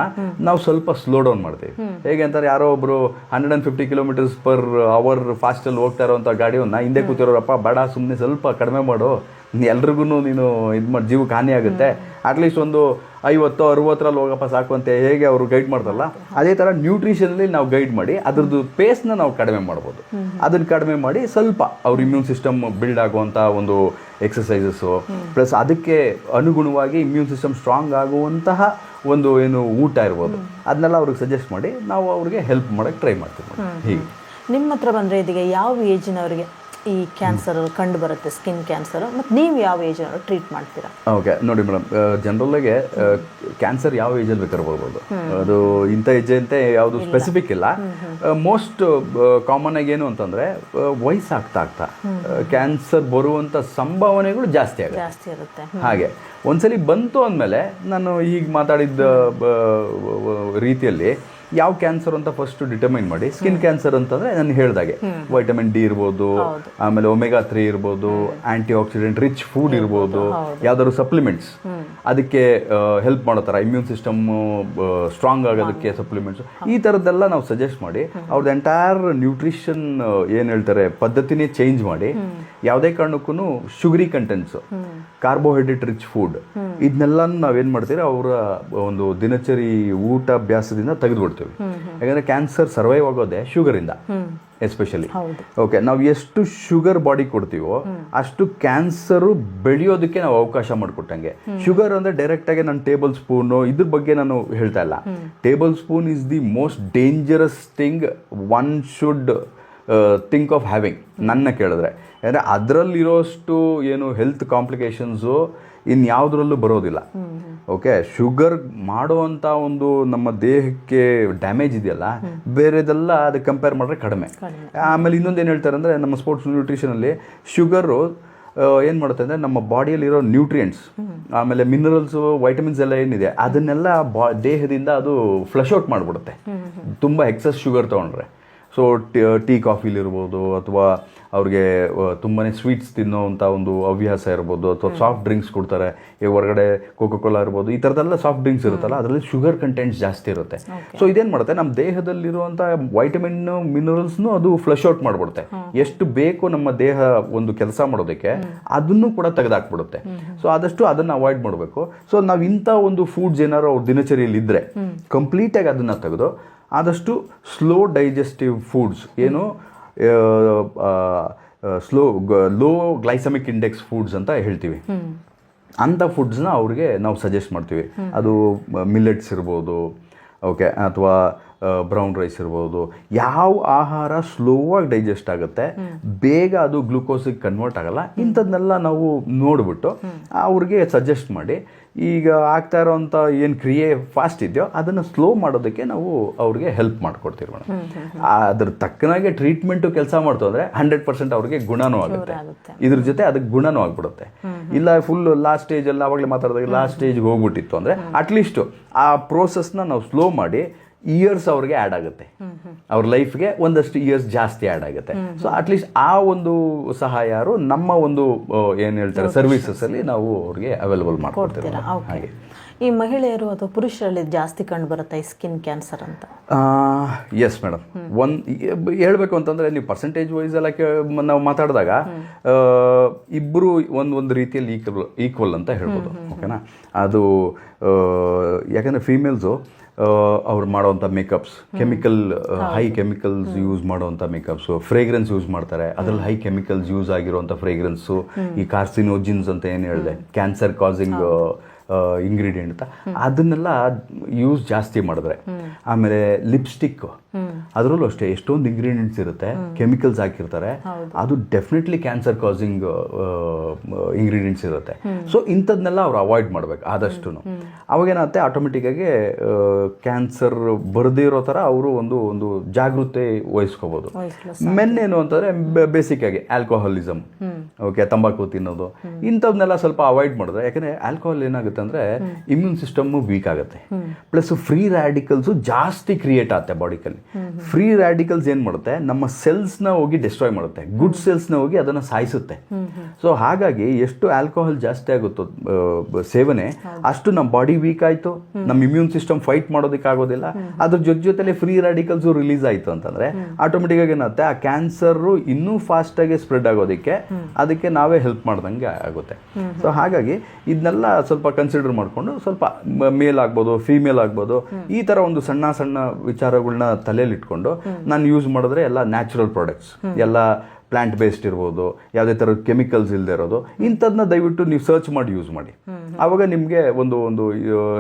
ನಾವು ಸ್ವಲ್ಪ ಸ್ಲೋ ಡೌನ್ ಮಾಡ್ತೀವಿ. ಹೇಗೆ ಅಂತಾರೆ, ಯಾರೋ ಒಬ್ಬರು 150 km/h ಫಾಸ್ಟಲ್ಲಿ ಹೋಗ್ತಾ ಇರೋವಂಥ ಗಾಡಿಯನ್ನು ಹಿಂದೆ ಕೂತಿರೋರಪ್ಪ, ಬೇಡ ಸುಮ್ಮನೆ ಸ್ವಲ್ಪ ಕಡಿಮೆ ಮಾಡು, ಎಲ್ರಿಗೂ ನೀನು ಇದು ಮಾಡಿ ಜೀವಕ್ಕೆ ಹಾನಿ ಆಗುತ್ತೆ, ಅಟ್ಲೀಸ್ಟ್ ಒಂದು 50-60 ಹೋಗಪ್ಪ ಸಾಕು ಅಂತ ಹೇಗೆ ಅವರು ಗೈಡ್ ಮಾಡ್ತಾರಲ್ಲ, ಅದೇ ಥರ ನ್ಯೂಟ್ರಿಷನಲ್ಲಿ ನಾವು ಗೈಡ್ ಮಾಡಿ ಅದ್ರದ್ದು ಪೇಸ್ನ ನಾವು ಕಡಿಮೆ ಮಾಡ್ಬೋದು. ಅದನ್ನು ಕಡಿಮೆ ಮಾಡಿ ಸ್ವಲ್ಪ ಅವ್ರ ಇಮ್ಯೂನ್ ಸಿಸ್ಟಮ್ ಬಿಲ್ಡ್ ಆಗುವಂಥ ಒಂದು ಎಕ್ಸಸೈಸಸ್ಸು, ಪ್ಲಸ್ ಅದಕ್ಕೆ ಅನುಗುಣವಾಗಿ ಇಮ್ಯೂನ್ ಸಿಸ್ಟಮ್ ಸ್ಟ್ರಾಂಗ್ ಆಗುವಂತಹ ಒಂದು ಏನು ಊಟ ಇರ್ಬೋದು, ಅದನ್ನೆಲ್ಲ ಅವ್ರಿಗೆ ಸಜೆಸ್ಟ್ ಮಾಡಿ ನಾವು ಅವ್ರಿಗೆ ಹೆಲ್ಪ್ ಮಾಡೋಕ್ಕೆ ಟ್ರೈ ಮಾಡ್ತೀವಿ. ಹೀಗೆ ನಿಮ್ಮ ಹತ್ರ ಬಂದರೆ ಇದೀಗ ಯಾವ ಏಜಿನವರಿಗೆ ಈ ಕ್ಯಾನ್ಸರ್ ಕಂಡು ಬರುತ್ತೆ, ಸ್ಕಿನ್ ಕ್ಯಾನ್ಸರ್, ಮತ್ತು ನೀವು ಯಾವ ಏಜ್ನವರು ಟ್ರೀಟ್ ಮಾಡ್ತೀರಾ? ಓಕೆ, ನೋಡಿ ಮೇಡಮ್, ಜನರಲ್ಲಾಗೆ ಕ್ಯಾನ್ಸರ್ ಯಾವ ಏಜಲ್ಲಿ ಬೇಕಾದ್ರೂ ಬರ್ಬೋದು. ಅದು ಇಂಥ ಏಜ್ ಅಂತ ಯಾವುದು ಸ್ಪೆಸಿಫಿಕ್ ಇಲ್ಲ. ಮೋಸ್ಟ್ ಕಾಮನ್ ಆಗಿ ಏನು ಅಂತಂದರೆ, ವಯಸ್ಸಾಗ್ತಾ ಕ್ಯಾನ್ಸರ್ ಬರುವಂಥ ಸಂಭಾವನೆಗಳು ಜಾಸ್ತಿ ಇರುತ್ತೆ. ಹಾಗೆ ಒಂದ್ಸಲಿ ಬಂತು ಅಂದಮೇಲೆ ನಾನು ಈಗ ಮಾತಾಡಿದ್ದ ರೀತಿಯಲ್ಲಿ ಯಾವ ಕ್ಯಾನ್ಸರ್ ಅಂತ ಫಸ್ಟ್ ಡಿಟರ್ಮೈನ್ ಮಾಡಿ. ಸ್ಕಿನ್ ಕ್ಯಾನ್ಸರ್ ಅಂತಂದ್ರೆ ನಾನು ಹೇಳ್ದಾಗೆ ವೈಟಮಿನ್ ಡಿ ಇರ್ಬೋದು, ಆಮೇಲೆ ಒಮೆಗಾ 3 ಇರ್ಬೋದು, ಆಂಟಿ ಆಕ್ಸಿಡೆಂಟ್ ರಿಚ್ ಫುಡ್ ಇರ್ಬೋದು, ಯಾವ್ದಾದ್ರು ಸಪ್ಲಿಮೆಂಟ್ಸ್ ಅದಕ್ಕೆ ಹೆಲ್ಪ್ ಮಾಡೋ ಥರ ಇಮ್ಯೂನ್ ಸಿಸ್ಟಮ್ ಸ್ಟ್ರಾಂಗ್ ಆಗೋದಕ್ಕೆ ಸಪ್ಲಿಮೆಂಟ್ಸ್, ಈ ಥರದ್ದೆಲ್ಲ ನಾವು ಸಜೆಸ್ಟ್ ಮಾಡಿ ಅವ್ರದ್ದು ಎಂಟೈರ್ ನ್ಯೂಟ್ರಿಷನ್ ಏನು ಹೇಳ್ತಾರೆ ಪದ್ಧತಿನೇ ಚೇಂಜ್ ಮಾಡಿ ಯಾವುದೇ ಕಾರಣಕ್ಕೂ sugary contents, carbohydrate rich food ಇದನ್ನೆಲ್ಲ ನಾವೇನು ಮಾಡ್ತೀವಿ ಅವರ ಒಂದು ದಿನಚರಿ ಊಟ ಅಭ್ಯಾಸದಿಂದ ತೆಗೆದುಬಿಡ್ತೀವಿ. ಯಾಕಂದರೆ ಕ್ಯಾನ್ಸರ್ ಸರ್ವೈವ್ ಆಗೋದೇ ಶುಗರಿಂದ ಎಸ್ಪೆಷಲಿ. ಓಕೆ, ನಾವು ಎಷ್ಟು ಶುಗರ್ ಬಾಡಿ ಕೊಡ್ತೀವೋ ಅಷ್ಟು ಕ್ಯಾನ್ಸರು ಬೆಳೆಯೋದಕ್ಕೆ ನಾವು ಅವಕಾಶ ಮಾಡಿಕೊಟ್ಟಂಗೆ. ಶುಗರ್ ಅಂದರೆ ಡೈರೆಕ್ಟಾಗಿ ನಾನು ಟೇಬಲ್ ಸ್ಪೂನು ಇದ್ರ ಬಗ್ಗೆ ನಾನು ಹೇಳ್ತಾ ಇಲ್ಲ. Table spoon is the most dangerous thing one should think of having ನನ್ನ ಕೇಳಿದ್ರೆ. ಯಾಕಂದರೆ ಅದರಲ್ಲಿರೋಷ್ಟು ಏನು ಹೆಲ್ತ್ ಕಾಂಪ್ಲಿಕೇಶನ್ಸು ಇನ್ಯಾವುದರಲ್ಲೂ ಬರೋದಿಲ್ಲ. ಓಕೆ, ಶುಗರ್ ಮಾಡುವಂಥ ಒಂದು ನಮ್ಮ ದೇಹಕ್ಕೆ ಡ್ಯಾಮೇಜ್ ಇದೆಯಲ್ಲ ಬೇರೆದೆಲ್ಲ ಅದಕ್ಕೆ ಕಂಪೇರ್ ಮಾಡಿದ್ರೆ ಕಡಿಮೆ. ಆಮೇಲೆ ಇನ್ನೊಂದು ಏನು ಹೇಳ್ತಾರೆ ಅಂದರೆ ನಮ್ಮ ಸ್ಪೋರ್ಟ್ಸ್ ನ್ಯೂಟ್ರಿಷನಲ್ಲಿ ಶುಗರು ಏನು ಮಾಡುತ್ತೆ ಅಂದರೆ ನಮ್ಮ ಬಾಡಿಯಲ್ಲಿರೋ ನ್ಯೂಟ್ರಿಯೆಂಟ್ಸ್ ಆಮೇಲೆ ಮಿನರಲ್ಸು ವೈಟಮಿನ್ಸ್ ಎಲ್ಲ ಏನಿದೆ ಅದನ್ನೆಲ್ಲ ದೇಹದಿಂದ ಅದು ಫ್ಲಶ್ ಔಟ್ ಮಾಡಿಬಿಡುತ್ತೆ ತುಂಬ ಎಕ್ಸಸ್ ಶುಗರ್ ತೊಗೊಂಡ್ರೆ. ಸೊ ಟೀ ಕಾಫಿಲಿರ್ಬೋದು ಅಥವಾ ಅವ್ರಿಗೆ ತುಂಬಾ ಸ್ವೀಟ್ಸ್ ತಿನ್ನೋವಂಥ ಒಂದು ಹವ್ಯಾಸ ಇರ್ಬೋದು, ಅಥವಾ ಸಾಫ್ಟ್ ಡ್ರಿಂಕ್ಸ್ ಕೊಡ್ತಾರೆ, ಈ ಹೊರಗಡೆ ಕೋಕೋ ಕೋಲಾ ಇರ್ಬೋದು, ಈ ಥರದ್ದೆಲ್ಲ ಸಾಫ್ಟ್ ಡ್ರಿಂಕ್ಸ್ ಇರುತ್ತಲ್ಲ ಅದರಲ್ಲಿ ಶುಗರ್ ಕಂಟೆಂಟ್ಸ್ ಜಾಸ್ತಿ ಇರುತ್ತೆ. ಸೊ ಇದೇನು ಮಾಡುತ್ತೆ ನಮ್ಮ ದೇಹದಲ್ಲಿರುವಂಥ ವೈಟಮಿನ್ ಮಿನರಲ್ಸ್ನು ಅದು ಫ್ಲಶ್ ಔಟ್ ಮಾಡಿಬಿಡುತ್ತೆ. ಎಷ್ಟು ಬೇಕು ನಮ್ಮ ದೇಹ ಒಂದು ಕೆಲಸ ಮಾಡೋದಕ್ಕೆ ಅದನ್ನು ಕೂಡ ತೆಗೆದಾಕ್ಬಿಡುತ್ತೆ. ಸೊ ಆದಷ್ಟು ಅದನ್ನು ಅವಾಯ್ಡ್ ಮಾಡಬೇಕು. ಸೊ ನಾವು ಇಂಥ ಒಂದು ಫುಡ್ಸ್ ಏನಾದ್ರು ಅವ್ರ ದಿನಚರಿಯಲ್ಲಿ ಇದ್ದರೆ ಕಂಪ್ಲೀಟಾಗಿ ಅದನ್ನು ತೆಗೆದು ಆದಷ್ಟು ಸ್ಲೋ ಡೈಜೆಸ್ಟಿವ್ ಫುಡ್ಸ್ ಏನು ಲೋ ಗ್ಲೈಸಮಿಕ್ ಇಂಡೆಕ್ಸ್ ಫುಡ್ಸ್ ಅಂತ ಹೇಳ್ತೀವಿ, ಅಂಥ ಫುಡ್ಸ್ನ ಅವ್ರಿಗೆ ನಾವು ಸಜೆಸ್ಟ್ ಮಾಡ್ತೀವಿ. ಅದು ಮಿಲ್ಲೆಟ್ಸ್ ಇರ್ಬೋದು, ಓಕೆ, ಅಥವಾ ಬ್ರೌನ್ ರೈಸ್ ಇರ್ಬೋದು. ಯಾವ ಆಹಾರ ಸ್ಲೋವಾಗಿ ಡೈಜೆಸ್ಟ್ ಆಗುತ್ತೆ, ಬೇಗ ಅದು ಗ್ಲೂಕೋಸಿಗೆ ಕನ್ವರ್ಟ್ ಆಗಲ್ಲ, ಇಂಥದ್ದನ್ನೆಲ್ಲ ನಾವು ನೋಡಿಬಿಟ್ಟು ಅವ್ರಿಗೆ ಸಜೆಸ್ಟ್ ಮಾಡಿ ಈಗ ಆಗ್ತಾ ಇರೋವಂಥ ಏನು ಕ್ರಿಯೆ ಫಾಸ್ಟ್ ಇದೆಯೋ ಅದನ್ನು ಸ್ಲೋ ಮಾಡೋದಕ್ಕೆ ನಾವು ಅವ್ರಿಗೆ ಹೆಲ್ಪ್ ಮಾಡಿಕೊಡ್ತೀವಿ ಮೇಡಮ್. ಅದ್ರ ತಕ್ಕನಾಗೆ ಟ್ರೀಟ್ಮೆಂಟು ಕೆಲಸ ಮಾಡ್ತು ಅಂದರೆ 100% ಅವ್ರಿಗೆ ಗುಣನೂ ಆಗುತ್ತೆ, ಇದ್ರ ಜೊತೆ ಅದಕ್ಕೆ ಗುಣನೂ ಆಗ್ಬಿಡುತ್ತೆ. ಇಲ್ಲ ಫುಲ್ ಲಾಸ್ಟ್ ಸ್ಟೇಜಲ್ಲಿ ಆವಾಗಲೇ ಮಾತಾಡಿದಾಗ ಲಾಸ್ಟ್ ಸ್ಟೇಜ್ಗೆ ಹೋಗ್ಬಿಟ್ಟಿತ್ತು ಅಂದರೆ ಅಟ್ಲೀಸ್ಟು ಆ ಪ್ರೋಸೆಸ್ನ ನಾವು ಸ್ಲೋ ಮಾಡಿ ಇಯರ್ಸ್ ಅವ್ರಿಗೆ ಆ್ಯಡ್ ಆಗುತ್ತೆ, ಅವ್ರ ಲೈಫ್ಗೆ ಒಂದಷ್ಟು ಇಯರ್ಸ್ ಜಾಸ್ತಿ ಆ್ಯಡ್ ಆಗುತ್ತೆ. ಸೊ ಅಟ್ಲೀಸ್ಟ್ ಆ ಒಂದು ಸಹಾಯರು ನಮ್ಮ ಒಂದು ಏನು ಹೇಳ್ತಾರೆ ಸರ್ವಿಸಸಲ್ಲಿ ನಾವು ಅವ್ರಿಗೆ ಅವೈಲೇಬಲ್ ಮಾಡ್ಕೊಡ್ತೀವಿ. ಹಾಗೆ ಈ ಮಹಿಳೆಯರು ಅಥವಾ ಪುರುಷರಲ್ಲಿ ಜಾಸ್ತಿ ಕಂಡು ಬರುತ್ತೆ ಈ ಸ್ಕಿನ್ ಕ್ಯಾನ್ಸರ್ ಅಂತ? Yes madam. ಹೇಳ್ಬೇಕು ಅಂತಂದರೆ ನೀವು ಪರ್ಸೆಂಟೇಜ್ ವೈಸ್ ಎಲ್ಲ ನಾವು ಮಾತಾಡಿದಾಗ ಇಬ್ಬರು ಒಂದು ರೀತಿಯಲ್ಲಿ ಈಕ್ವಲ್ ಅಂತ ಹೇಳ್ಬೋದು. ಓಕೆನಾ? ಅದು ಯಾಕಂದರೆ ಫೀಮೇಲ್ಸು ಅವ್ರು ಮಾಡೋವಂಥ makeups, chemical high chemicals use ಮಾಡೋವಂಥ ಮೇಕಪ್ಸು, ಫ್ರೇಗ್ರೆನ್ಸ್ ಯೂಸ್ ಮಾಡ್ತಾರೆ, ಅದರಲ್ಲಿ ಹೈ ಕೆಮಿಕಲ್ಸ್ ಯೂಸ್ ಆಗಿರೋವಂಥ ಫ್ರೇಗ್ರೆನ್ಸು, ಈ ಕಾರ್ಸಿನೋಜಿನ್ಸ್ ಅಂತ ಏನು ಹೇಳಿದೆ, ಕ್ಯಾನ್ಸರ್ ಕಾಸಿಂಗ್ ಇಂಗ್ರೀಡಿಯೆಂಟ್ ಅಂತ, ಅದನ್ನೆಲ್ಲ ಯೂಸ್ ಜಾಸ್ತಿ ಮಾಡಿದ್ರೆ. ಆಮೇಲೆ ಲಿಪ್ಸ್ಟಿಕ್, ಅದರಲ್ಲೂ ಅಷ್ಟೇ ಎಷ್ಟೊಂದು ಇಂಗ್ರೀಡಿಯೆಂಟ್ಸ್ ಇರುತ್ತೆ, ಕೆಮಿಕಲ್ಸ್ ಹಾಕಿರ್ತಾರೆ, ಅದು ಡೆಫಿನೆಟ್ಲಿ ಕ್ಯಾನ್ಸರ್ ಕಾಸಿಂಗ್ ಇಂಗ್ರೀಡಿಯೆಂಟ್ಸ್ ಇರುತ್ತೆ. ಸೊ ಇಂಥದ್ನೆಲ್ಲ ಅವ್ರು ಅವಾಯ್ಡ್ ಮಾಡಬೇಕು ಆದಷ್ಟು. ಅವಾಗೇನಾಗುತ್ತೆ ಆಟೋಮೆಟಿಕ್ಕಾಗಿ ಕ್ಯಾನ್ಸರ್ ಬರದೇ ಇರೋ ಥರ ಅವರು ಒಂದು ಜಾಗೃತಿ ವಹಿಸ್ಕೋಬೋದು. ಮೆನ್ ಏನು ಅಂತಂದರೆ ಬೇಸಿಕ್ ಆಗಿ ಆಲ್ಕೋಹಾಲಿಸಮ್, ಓಕೆ, ತಂಬಾಕು ತಿನ್ನೋದು, ಇಂಥವ್ನೆಲ್ಲ ಸ್ವಲ್ಪ ಅವಾಯ್ಡ್ ಮಾಡಿದ್ರೆ. ಯಾಕಂದರೆ ಆಲ್ಕೋಹಾಲ್ ಏನಾಗುತ್ತೆ ಅಂದರೆ ಇಮ್ಯೂನ್ ಸಿಸ್ಟಮ್ಮು ವೀಕ್ ಆಗುತ್ತೆ, ಪ್ಲಸ್ ಫ್ರೀ ರ್ಯಾಡಿಕಲ್ಸು ಜಾಸ್ತಿ ಕ್ರಿಯೇಟ್ ಆಗುತ್ತೆ ಬಾಡಿಕಲ್ಲಿ. ಫ್ರೀ ರ್ಯಾಡಿಕಲ್ಸ್ ಏನು ಮಾಡುತ್ತೆ, ನಮ್ಮ ಸೆಲ್ಸ್ನ ಹೋಗಿ ಡಿಸ್ಟ್ರಾಯ್ ಮಾಡುತ್ತೆ, ಗುಡ್ ಸೆಲ್ಸ್ನ ಹೋಗಿ ಅದನ್ನು ಸಾಯಿಸುತ್ತೆ. ಸೊ ಹಾಗಾಗಿ ಎಷ್ಟು ಆಲ್ಕೋಹಾಲ್ ಜಾಸ್ತಿ ಆಗುತ್ತೋ ಸೇವನೆ, ಅಷ್ಟು ನಮ್ಮ ಬಾಡಿ ವೀಕ್ ಆಯಿತು, ನಮ್ಮ ಇಮ್ಯೂನ್ ಸಿಸ್ಟಮ್ ಫೈಟ್ ಮಾಡೋದಕ್ಕೆ ಆಗೋದಿಲ್ಲ. ಅದ್ರ ಜೊತೆಲಿ ಫ್ರೀ ರ್ಯಾಡಿಕಲ್ಸು ರಿಲೀಸ್ ಆಯಿತು ಅಂತಂದರೆ ಆಟೋಮೆಟಿಕ್ಕಾಗಿ ಏನಾಗುತ್ತೆ, ಆ ಕ್ಯಾನ್ಸರು ಇನ್ನೂ ಫಾಸ್ಟಾಗಿ ಸ್ಪ್ರೆಡ್ ಆಗೋದಕ್ಕೆ ಅದಕ್ಕೆ ನಾವೇ ಹೆಲ್ಪ್ ಮಾಡ್ದಂಗೆ ಆಗುತ್ತೆ. ಸೊ ಹಾಗಾಗಿ ಇದನ್ನೆಲ್ಲ ಸ್ವಲ್ಪ ಕನ್ಸಿಡರ್ ಮಾಡಿಕೊಂಡು ಸ್ವಲ್ಪ ಮೇಲ್ ಆಗ್ಬೋದು, ಫೀಮೇಲ್ ಆಗ್ಬೋದು, ಈ ಥರ ಒಂದು ಸಣ್ಣ ಸಣ್ಣ ವಿಚಾರಗಳನ್ನ ತಲೆಯಲ್ಲಿ ಇಟ್ಕೊಂಡು ನಾನು ಯೂಸ್ ಮಾಡಿದ್ರೆ ಎಲ್ಲ ನ್ಯಾಚುರಲ್ ಪ್ರಾಡಕ್ಟ್ಸ್, ಎಲ್ಲ ಪ್ಲಾಂಟ್ ಬೇಸ್ಡ್ ಇರ್ಬೋದು, ಯಾವುದೇ ಥರದ ಕೆಮಿಕಲ್ಸ್ ಇಲ್ಲದೆ ಇರೋದು, ಇಂಥದನ್ನ ದಯವಿಟ್ಟು ನೀವು ಸರ್ಚ್ ಮಾಡಿ ಯೂಸ್ ಮಾಡಿ. ಆವಾಗ ನಿಮಗೆ ಒಂದು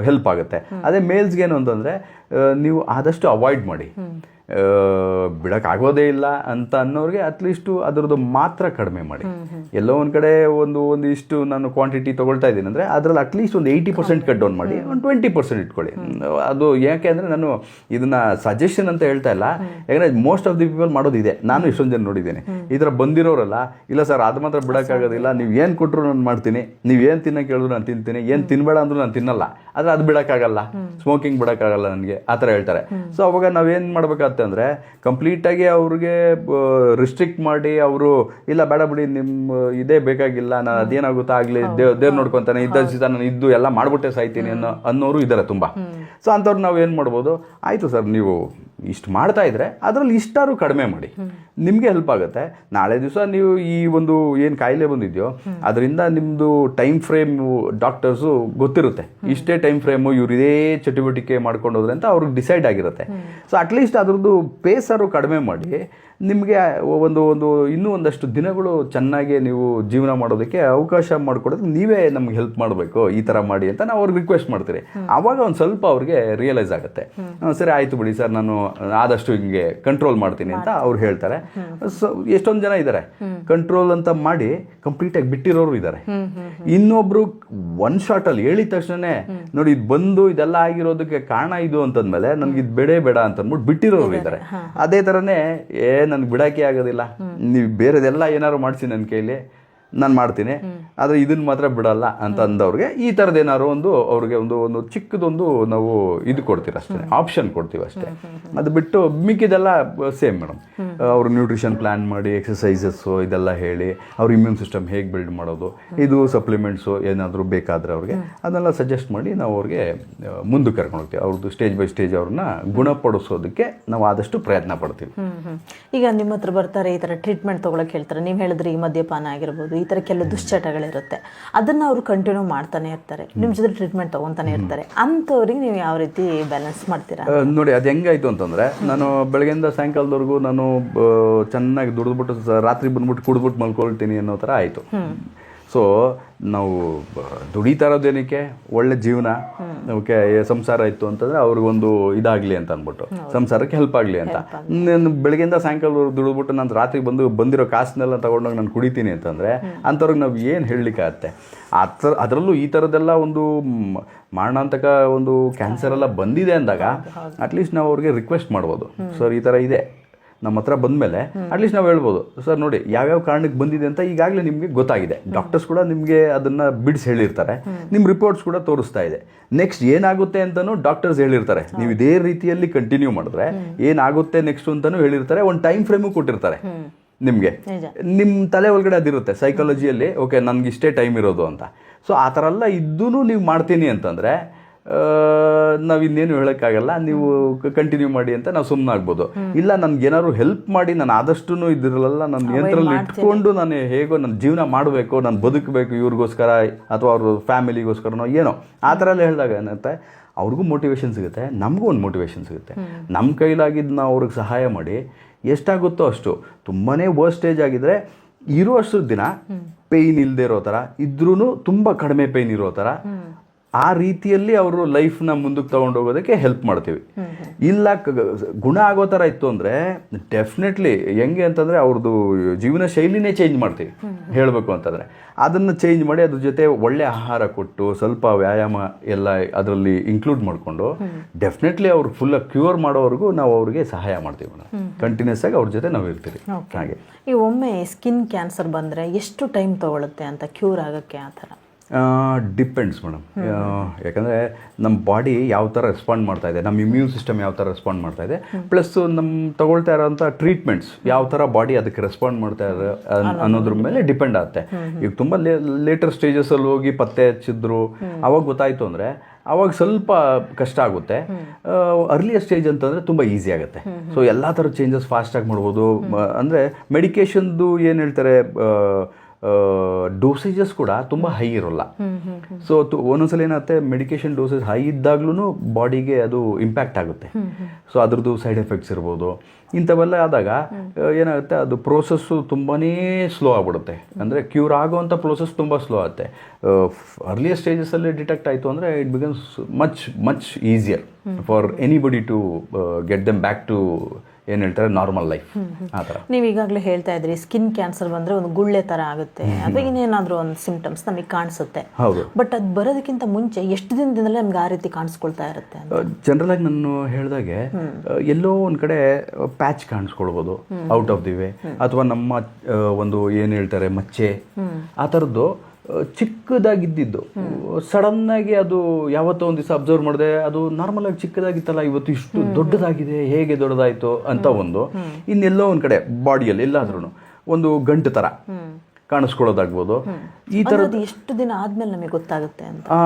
ಹೆಲ್ಪ್ ಆಗುತ್ತೆ. ಅದೇ ಮೇಲ್ಸ್ಗೇನು ಅಂತಂದರೆ ನೀವು ಆದಷ್ಟು ಅವಾಯ್ಡ್ ಮಾಡಿ. ಬಿಡೋಕ್ಕಾಗೋದೇ ಇಲ್ಲ ಅಂತ ಅನ್ನೋರಿಗೆ ಅಟ್ಲೀಸ್ಟು ಅದರದ್ದು ಮಾತ್ರ ಕಡಿಮೆ ಮಾಡಿ. ಎಲ್ಲೋ ಒಂದು ಕಡೆ ಒಂದು ಇಷ್ಟು ನಾನು ಕ್ವಾಂಟಿಟಿ ತೊಗೊಳ್ತಾ ಇದ್ದೀನಿ ಅಂದರೆ ಅದರಲ್ಲಿ ಅಟ್ಲೀಸ್ಟ್ ಒಂದು 80% ಕಟ್ ಡೌನ್ ಮಾಡಿ, ಒಂದು 20% ಇಟ್ಕೊಳ್ಳಿ. ಅದು ಯಾಕೆ ಅಂದರೆ ನಾನು ಇದನ್ನು ಸಜೆಷನ್ ಅಂತ ಹೇಳ್ತಾ ಇಲ್ಲ, ಯಾಕಂದರೆ ಮೋಸ್ಟ್ ಆಫ್ ದಿ ಪೀಪಲ್ ಮಾಡೋದಿದೆ. ನಾನು ಇಷ್ಟೊಂದು ಜನ ನೋಡಿದ್ದೇನೆ ಈ ಥರ ಬಂದಿರೋರಲ್ಲ, ಇಲ್ಲ ಸರ್ ಅದು ಮಾತ್ರ ಬಿಡೋಕ್ಕಾಗೋದಿಲ್ಲ, ನೀವು ಏನು ಕೊಟ್ಟರು ನಾನು ಮಾಡ್ತೀನಿ, ನೀವು ಏನು ತಿನ್ನೋಕೆ ಹೇಳಿದ್ರು ನಾನು ತಿಂತೀನಿ, ಏನು ತಿನ್ನಬೇಡ ಅಂದ್ರೂ ನಾನು ತಿನ್ನಲ್ಲ, ಆದರೆ ಅದು ಬಿಡೋಕ್ಕಾಗಲ್ಲ, ಸ್ಮೋಕಿಂಗ್ ಬಿಡೋಕ್ಕಾಗಲ್ಲ ನನಗೆ ಆ ಥರ ಹೇಳ್ತಾರೆ. ಸೊ ಅವಾಗ ನಾವೇನು ಮಾಡ್ಬೇಕಾಗತ್ತೆ ಅಂದರೆ ಕಂಪ್ಲೀಟಾಗಿ ಅವ್ರಿಗೆ ರಿಸ್ಟ್ರಿಕ್ಟ್ ಮಾಡಿ ಅವರು ಇಲ್ಲ ಬೇಡ ಬಿಡಿ ನಿಮ್ಮ ಇದೇ ಬೇಕಾಗಿಲ್ಲ, ನಾನು ಅದೇನಾಗುತ್ತಾ ಆಗಲಿ ದೇವ್ರು ನೋಡ್ಕೊತಾನೆ ಇದ್ದ ಸೀತ ನಾನು ಇದ್ದು ಎಲ್ಲ ಮಾಡ್ಬಿಟ್ಟೆ ಸಾಯ್ತೀನಿ ಅನ್ನೋರು ಇದ್ದಾರೆ ತುಂಬ. ಸೊ ಅಂಥವ್ರು ನಾವು ಏನು ಮಾಡ್ಬೋದು, ಆಯಿತು ಸರ್ ನೀವು ಇಷ್ಟು ಮಾಡ್ತಾ ಇದ್ರೆ ಅದರಲ್ಲಿ ಇಷ್ಟಾರು ಕಡಿಮೆ ಮಾಡಿ, ನಿಮಗೆ ಹೆಲ್ಪ್ ಆಗುತ್ತೆ. ನಾಳೆ ದಿವಸ ನೀವು ಈ ಒಂದು ಏನು ಕಾಯಿಲೆ ಬಂದಿದೆಯೋ ಅದರಿಂದ ನಿಮ್ಮದು ಟೈಮ್ ಫ್ರೇಮ್ ಡಾಕ್ಟರ್ಸು ಗೊತ್ತಿರುತ್ತೆ, ಇಷ್ಟೇ ಟೈಮ್ ಫ್ರೇಮು ಇವ್ರು ಇದೇ ಚಟುವಟಿಕೆ ಮಾಡ್ಕೊಂಡು ಹೋದ್ರೆ ಅಂತ ಅವ್ರಿಗೆ ಡಿಸೈಡ್ ಆಗಿರುತ್ತೆ. ಸೊ ಅಟ್ಲೀಸ್ಟ್ ಅದ್ರದ್ದು ಪೇಸರು ಕಡಿಮೆ ಮಾಡಿ ನಿಮಗೆ ಇನ್ನೂ ಒಂದಷ್ಟು ದಿನಗಳು ಚೆನ್ನಾಗಿ ನೀವು ಜೀವನ ಮಾಡೋದಕ್ಕೆ ಅವಕಾಶ ಮಾಡಿಕೊಡೋದಕ್ಕೆ ನೀವೇ ನಮ್ಗೆ ಹೆಲ್ಪ್ ಮಾಡಬೇಕು, ಈ ಥರ ಮಾಡಿ ಅಂತ ನಾವು ಅವ್ರಿಗೆ ರಿಕ್ವೆಸ್ಟ್ ಮಾಡ್ತೀರಿ. ಆವಾಗ ಒಂದು ಸ್ವಲ್ಪ ಅವ್ರಿಗೆ ರಿಯಲೈಸ್ ಆಗುತ್ತೆ, ಸರಿ ಆಯಿತು ಬಿಡಿ ಸರ್ ನಾನು ಆದಷ್ಟು ಹಿಂಗೆ ಕಂಟ್ರೋಲ್ ಮಾಡ್ತೀನಿ ಅಂತ ಅವ್ರು ಹೇಳ್ತಾರೆ. ಸೊ ಎಷ್ಟೊಂದು ಜನ ಇದ್ದಾರೆ ಕಂಟ್ರೋಲ್ ಅಂತ ಮಾಡಿ ಕಂಪ್ಲೀಟಾಗಿ ಬಿಟ್ಟಿರೋರು ಇದ್ದಾರೆ. ಇನ್ನೊಬ್ರು ಒನ್ ಶಾರ್ಟಲ್ಲಿ ಹೇಳಿದ ತಕ್ಷಣ ನೋಡಿ ಇದು ಬಂದು ಇದೆಲ್ಲ ಆಗಿರೋದಕ್ಕೆ ಕಾರಣ ಇದು ಅಂತಂದ್ಮೇಲೆ ನನಗೆ ಇದು ಬೇಡ ಅಂತ ಅಂದ್ಬಿಟ್ಟು ಬಿಟ್ಟಿರೋರು ಇದ್ದಾರೆ. ಅದೇ ಥರನೇ ನನಗೆ ಬಿಡೋಕ್ಕೆ ಆಗೋದಿಲ್ಲ, ನೀವು ಬೇರೆದೆಲ್ಲ ಏನಾದ್ರು ಮಾಡಿಸಿ ನನ್ನ ಕೈಲಿ ನಾನು ಮಾಡ್ತೀನಿ, ಆದರೆ ಇದನ್ನು ಮಾತ್ರ ಬಿಡಲ್ಲ ಅಂತ ಅಂದವ್ರಿಗೆ ಈ ಥರದ್ದು ಏನಾದ್ರು ಅವ್ರಿಗೆ ಒಂದು ಚಿಕ್ಕದೊಂದು ನಾವು ಇದು ಕೊಡ್ತೀವಿ ಅಷ್ಟೇ, ಆಪ್ಷನ್ ಕೊಡ್ತೀವಿ ಅಷ್ಟೇ. ಅದು ಬಿಟ್ಟು ಮಿಕ್ಕಿದೆಲ್ಲ ಸೇಮ್ ಮೇಡಮ್. ಅವರು ನ್ಯೂಟ್ರಿಷನ್ ಪ್ಲ್ಯಾನ್ ಮಾಡಿ ಎಕ್ಸಸೈಸಸ್ಸು ಇದೆಲ್ಲ ಹೇಳಿ ಅವ್ರ ಇಮ್ಯೂನ್ ಸಿಸ್ಟಮ್ ಹೇಗೆ ಬಿಲ್ಡ್ ಮಾಡೋದು, ಇದು ಸಪ್ಲಿಮೆಂಟ್ಸು ಏನಾದರೂ ಬೇಕಾದರೆ ಅವ್ರಿಗೆ ಅದನ್ನೆಲ್ಲ ಸಜೆಸ್ಟ್ ಮಾಡಿ ನಾವು ಅವ್ರಿಗೆ ಮುಂದೆ ಕರ್ಕೊಂಡು ಹೋಗ್ತೀವಿ. ಅವ್ರದ್ದು ಸ್ಟೇಜ್ ಬೈ ಸ್ಟೇಜ್ ಅವ್ರನ್ನ ಗುಣಪಡಿಸೋದಕ್ಕೆ ನಾವು ಆದಷ್ಟು ಪ್ರಯತ್ನ ಪಡ್ತೀವಿ. ಈಗ ನಿಮ್ಮ ಹತ್ರ ಬರ್ತಾರೆ, ಈ ಥರ ಟ್ರೀಟ್ಮೆಂಟ್ ತೊಗೊಳಕ್ಕೆ ಹೇಳ್ತಾರೆ, ನೀವು ಹೇಳಿದ್ರೆ ಈ ಮದ್ಯಪಾನ ಆಗಿರ್ಬೋದು, ಈ ಥರ ಕೆಲವು ದುಶ್ಚಟಗಳಿರುತ್ತೆ, ಅದನ್ನು ಅವರು ಕಂಟಿನ್ಯೂ ಮಾಡ್ತಾನೆ ಇರ್ತಾರೆ, ನಿಮ್ಮ ಜೊತೆ ಟ್ರೀಟ್ಮೆಂಟ್ ತೊಗೊತಾನೆ ಇರ್ತಾರೆ, ಅಂಥವ್ರಿಗೆ ನೀವು ಯಾವ ರೀತಿ ಬ್ಯಾಲೆನ್ಸ್ ಮಾಡ್ತೀರಾ? ನೋಡಿ ಅದು ಹೆಂಗಾಯಿತು ಅಂತಂದರೆ, ನಾನು ಬೆಳಗ್ಗೆಯಿಂದ ಸಾಯಂಕಾಲದವರೆಗೂ ನಾನು ಚೆನ್ನಾಗಿ ದುಡಿದ್ಬಿಟ್ಟು ರಾತ್ರಿ ಬಂದ್ಬಿಟ್ಟು ಕುಡಿದ್ಬಿಟ್ಟು ಮಲ್ಕೊಳ್ತೀನಿ ಅನ್ನೋ ಥರ ಆಯಿತು. ಸೊ ನಾವು ದುಡಿತಾ ಇರೋದೇನಕ್ಕೆ ಒಳ್ಳೆ ಜೀವನ, ಓಕೆ ಸಂಸಾರ ಇತ್ತು ಅಂತಂದರೆ ಅವ್ರಿಗೊಂದು ಇದಾಗಲಿ ಅಂತ ಅಂದ್ಬಿಟ್ಟು, ಸಂಸಾರಕ್ಕೆ ಹೆಲ್ಪ್ ಆಗಲಿ ಅಂತ. ನಾನು ಬೆಳಗ್ಗೆಯಿಂದ ಸಾಯಂಕಾಲ ದುಡಿದ್ಬಿಟ್ಟು ನಾನು ರಾತ್ರಿ ಬಂದಿರೋ ಕಾಸನ್ನೆಲ್ಲ ತೊಗೊಂಡೋಗಿ ನಾನು ಕುಡಿತೀನಿ ಅಂತಂದರೆ ಅಂಥವ್ರಿಗೆ ನಾವು ಏನು ಹೇಳಲಿಕ್ಕಾಗತ್ತೆ? ಅದರಲ್ಲೂ ಈ ಥರದ್ದೆಲ್ಲ ಒಂದು ಮಾರಣಾಂತಕ ಒಂದು ಕ್ಯಾನ್ಸರ್ ಎಲ್ಲ ಬಂದಿದೆ ಅಂದಾಗ ಅಟ್ಲೀಸ್ಟ್ ನಾವು ಅವ್ರಿಗೆ ರಿಕ್ವೆಸ್ಟ್ ಮಾಡ್ಬೋದು, ಸರ್ ಈ ಥರ ಇದೆ ನಮ್ಮ ಹತ್ರ ಬಂದಮೇಲೆ ಅಟ್ಲೀಸ್ಟ್ ನಾವು ಹೇಳ್ಬೋದು, ಸರ್ ನೋಡಿ ಯಾವ್ಯಾವ ಕಾರಣಕ್ಕೆ ಬಂದಿದೆ ಅಂತ ಈಗಾಗಲೇ ನಿಮಗೆ ಗೊತ್ತಾಗಿದೆ, ಡಾಕ್ಟರ್ಸ್ ಕೂಡ ನಿಮಗೆ ಅದನ್ನು ಬಿಡಿಸಿ ಹೇಳಿರ್ತಾರೆ, ನಿಮ್ಮ ರಿಪೋರ್ಟ್ಸ್ ಕೂಡ ತೋರಿಸ್ತಾ ಇದೆ, ನೆಕ್ಸ್ಟ್ ಏನಾಗುತ್ತೆ ಅಂತಲೂ ಡಾಕ್ಟರ್ಸ್ ಹೇಳಿರ್ತಾರೆ. ನೀವು ಇದೇ ರೀತಿಯಲ್ಲಿ ಕಂಟಿನ್ಯೂ ಮಾಡಿದ್ರೆ ಏನಾಗುತ್ತೆ ನೆಕ್ಸ್ಟ್ ಅಂತಲೂ ಹೇಳಿರ್ತಾರೆ, ಒಂದು ಟೈಮ್ ಫ್ರೇಮು ಕೊಟ್ಟಿರ್ತಾರೆ ನಿಮಗೆ. ನಿಮ್ಮ ತಲೆ ಒಳಗಡೆ ಅದಿರುತ್ತೆ ಸೈಕಾಲಜಿಯಲ್ಲಿ, ಓಕೆ ನನಗೆ ಇಷ್ಟೇ ಟೈಮ್ ಇರೋದು ಅಂತ. ಸೊ ಆ ಥರ ಎಲ್ಲ ಇದ್ದೂ ನೀವು ಮಾಡ್ತೀನಿ ಅಂತಂದರೆ ನಾವು ಇನ್ನೇನು ಹೇಳೋಕ್ಕಾಗಲ್ಲ, ನೀವು ಕಂಟಿನ್ಯೂ ಮಾಡಿ ಅಂತ ನಾವು ಸುಮ್ಮನೆ ಆಗ್ಬೋದು. ಇಲ್ಲ ನನಗೇನಾದ್ರು ಹೆಲ್ಪ್ ಮಾಡಿ ನಾನು ಆದಷ್ಟು ಇದಿರಲ್ಲ ನನ್ನ ನಿಯಂತ್ರಣದಲ್ಲಿ ಇಟ್ಕೊಂಡು ನಾನು ಹೇಗೋ ನನ್ನ ಜೀವನ ಮಾಡಬೇಕು, ನಾನು ಬದುಕಬೇಕು ಇವ್ರಿಗೋಸ್ಕರ ಅಥವಾ ಅವ್ರ ಫ್ಯಾಮಿಲಿಗೋಸ್ಕರನೋ ಏನೋ ಆ ಥರ ಎಲ್ಲ ಹೇಳಿದಾಗ ಏನಂತೆ ಅವ್ರಿಗೂ ಮೋಟಿವೇಶನ್ ಸಿಗುತ್ತೆ, ನಮಗೂ ಒಂದು ಮೋಟಿವೇಶನ್ ಸಿಗುತ್ತೆ. ನಮ್ಮ ಕೈಲಾಗಿದ್ದು ನಾವು ಅವ್ರಿಗೆ ಸಹಾಯ ಮಾಡಿ ಎಷ್ಟಾಗುತ್ತೋ ಅಷ್ಟು. ತುಂಬಾ ವರ್ಸ್ಟೇಜ್ ಆಗಿದ್ರೆ ಇರೋ ಅಷ್ಟು ದಿನ ಪೇಯ್ನ್ ಇಲ್ಲದೆ ಇರೋ ಥರ ಇದ್ರೂ ತುಂಬ ಕಡಿಮೆ ಪೇಯ್ನ್ ಇರೋ ಥರ ಆ ರೀತಿಯಲ್ಲಿ ಅವರು ಲೈಫ್ನ ಮುಂದಕ್ಕೆ ತೊಗೊಂಡು ಹೋಗೋದಕ್ಕೆ ಹೆಲ್ಪ್ ಮಾಡ್ತೀವಿ. ಇಲ್ಲ ಗುಣ ಆಗೋ ಥರ ಇತ್ತು ಅಂದರೆ ಡೆಫಿನೆಟ್ಲಿ ಹೆಂಗೆ ಅಂತಂದರೆ ಅವ್ರದ್ದು ಜೀವನ ಶೈಲಿನೇ ಚೇಂಜ್ ಮಾಡ್ತೀವಿ ಹೇಳಬೇಕು ಅಂತಂದರೆ. ಅದನ್ನು ಚೇಂಜ್ ಮಾಡಿ ಅದ್ರ ಜೊತೆ ಒಳ್ಳೆ ಆಹಾರ ಕೊಟ್ಟು ಸ್ವಲ್ಪ ವ್ಯಾಯಾಮ ಎಲ್ಲ ಅದರಲ್ಲಿ ಇನ್ಕ್ಲೂಡ್ ಮಾಡಿಕೊಂಡು ಡೆಫಿನೆಟ್ಲಿ ಅವ್ರು ಫುಲ್ ಕ್ಯೂರ್ ಮಾಡೋವರೆಗೂ ನಾವು ಅವ್ರಿಗೆ ಸಹಾಯ ಮಾಡ್ತೀವಿ ಮೇಡಮ್. ಕಂಟಿನ್ಯೂಸ್ ಆಗಿ ಅವ್ರ ಜೊತೆ ನಾವು ಇರ್ತೀವಿ. ಹಾಗೆ ಈ ಒಮ್ಮೆ ಸ್ಕಿನ್ ಕ್ಯಾನ್ಸರ್ ಬಂದರೆ ಎಷ್ಟು ಟೈಮ್ ತೊಗೊಳುತ್ತೆ ಅಂತ ಕ್ಯೂರ್ ಆಗೋಕ್ಕೆ? ಆ ಥರ ಡಿಪೆಂಡ್ಸ್ ಮೇಡಮ್. ಯಾಕಂದರೆ ನಮ್ಮ ಬಾಡಿ ಯಾವ ಥರ ರೆಸ್ಪಾಂಡ್ ಮಾಡ್ತಾ ಇದೆ, ನಮ್ಮ ಇಮ್ಯೂನ್ ಸಿಸ್ಟಮ್ ಯಾವ ಥರ ರೆಸ್ಪಾಂಡ್ ಮಾಡ್ತಾ ಇದೆ, ಪ್ಲಸ್ ನಮ್ಮ ತಗೊಳ್ತಾ ಇರೋಂಥ ಟ್ರೀಟ್ಮೆಂಟ್ಸ್ ಯಾವ ಥರ ಬಾಡಿ ಅದಕ್ಕೆ ರೆಸ್ಪಾಂಡ್ ಮಾಡ್ತಾ ಇದೆ ಅನ್ನೋದ್ರ ಮೇಲೆ ಡಿಪೆಂಡ್ ಆಗುತ್ತೆ. ಈಗ ತುಂಬ ಲೇಟರ್ ಸ್ಟೇಜಸಲ್ಲಿ ಹೋಗಿ ಪತ್ತೆ ಹಚ್ಚಿದ್ರು ಅವಾಗ ಗೊತ್ತಾಯಿತು ಅಂದರೆ ಅವಾಗ ಸ್ವಲ್ಪ ಕಷ್ಟ ಆಗುತ್ತೆ. ಅರ್ಲಿಯರ್ ಸ್ಟೇಜ್ ಅಂತಂದರೆ ತುಂಬ ಈಸಿ ಆಗುತ್ತೆ. ಸೊ ಎಲ್ಲ ಥರ ಚೇಂಜಸ್ ಫಾಸ್ಟಾಗಿ ಮಾಡ್ಬೋದು. ಅಂದರೆ ಮೆಡಿಕೇಷನ್ದು ಏನು ಹೇಳ್ತಾರೆ ಡೋಸೇಜಸ್ ಕೂಡ ತುಂಬ ಹೈ ಇರೋಲ್ಲ. ಸೊ ಒಂದೊಂದ್ಸಲ ಏನಾಗುತ್ತೆ ಮೆಡಿಕೇಶನ್ ಡೋಸೇಜ್ ಹೈ ಇದ್ದಾಗ್ಲೂ ಬಾಡಿಗೆ ಅದು ಇಂಪ್ಯಾಕ್ಟ್ ಆಗುತ್ತೆ. ಸೊ ಅದ್ರದ್ದು ಸೈಡ್ ಎಫೆಕ್ಟ್ಸ್ ಇರ್ಬೋದು. ಇಂಥವೆಲ್ಲ ಆದಾಗ ಏನಾಗುತ್ತೆ ಅದು ಪ್ರೋಸೆಸ್ಸು ತುಂಬಾ ಸ್ಲೋ ಆಗಿಬಿಡುತ್ತೆ. ಅಂದರೆ ಕ್ಯೂರ್ ಆಗೋವಂಥ ಪ್ರೋಸೆಸ್ ತುಂಬ ಸ್ಲೋ ಆಗುತ್ತೆ. ಅರ್ಲಿಯರ್ ಸ್ಟೇಜಸಲ್ಲಿ ಡಿಟೆಕ್ಟ್ ಆಯಿತು ಅಂದರೆ it becomes much easier for anybody to get them back to ಏನು ಹೇಳ್ತಾರೆ ನಾರ್ಮಲ್ ಲೈಫ್ ಆ ಥರ. ನೀವು ಈಗಾಗಲೇ ಹೇಳ್ತಾ ಇದ್ರಿ ಸ್ಕಿನ್ ಕ್ಯಾನ್ಸರ್ ಬಂದರೆ ಒಂದು ಗುಳ್ಳೆ ಥರ ಆಗುತ್ತೆ ಅಥವಾ ಇನ್ನೇನಾದರೂ ಒಂದು ಸಿಂಪ್ಟಮ್ಸ್ ನಮಗೆ ಕಾಣಿಸುತ್ತೆ. ಹೌದು. ಬಟ್ ಅದು ಬರೋದಕ್ಕಿಂತ ಮುಂಚೆ ಎಷ್ಟು ದಿನದಿಂದಲೇ ನಮ್ಗೆ ಆ ರೀತಿ ಕಾಣಿಸ್ಕೊಳ್ತಾ ಇರುತ್ತೆ? ಜನರಲ್ ಆಗಿ ನಾನು ಹೇಳಿದಾಗೆ ಎಲ್ಲೋ ಒಂದು ಕಡೆ ಪ್ಯಾಚ್ ಕಾಣಿಸ್ಕೊಳ್ಬೋದು ಔಟ್ ಆಫ್ ದಿ ವೇ, ಅಥವಾ ನಮ್ಮ ಒಂದು ಏನು ಹೇಳ್ತಾರೆ ಮಚ್ಚೆ ಆ ಥರದ್ದು ಚಿಕ್ಕದಾಗಿದ್ದು ಸಡನ್ನಾಗಿ ಅದು ಯಾವತ್ತೋ ಒಂದು ದಿವಸ ಅಬ್ಸರ್ವ್ ಮಾಡಿದೆ ಅದು ನಾರ್ಮಲ್ ಆಗಿ ಚಿಕ್ಕದಾಗಿತ್ತಲ್ಲ ಇವತ್ತು ಇಷ್ಟು ದೊಡ್ಡದಾಗಿದೆ, ಹೇಗೆ ದೊಡ್ಡದಾಯಿತು ಅಂತ ಒಂದು. ಇನ್ನೆಲ್ಲೋ ಒಂದು ಕಡೆ ಬಾಡಿಯಲ್ಲಿ ಎಲ್ಲಾದ್ರೂ ಒಂದು ಗಂಟು ಥರ ಕಾಣಿಸ್ಕೊಳ್ಳೋದಾಗ್ಬೋದು. ಈ ಥರ ಎಷ್ಟು ದಿನ ಆದ್ಮೇಲೆ ನಮಗೆ ಗೊತ್ತಾಗುತ್ತೆ ಅಂತ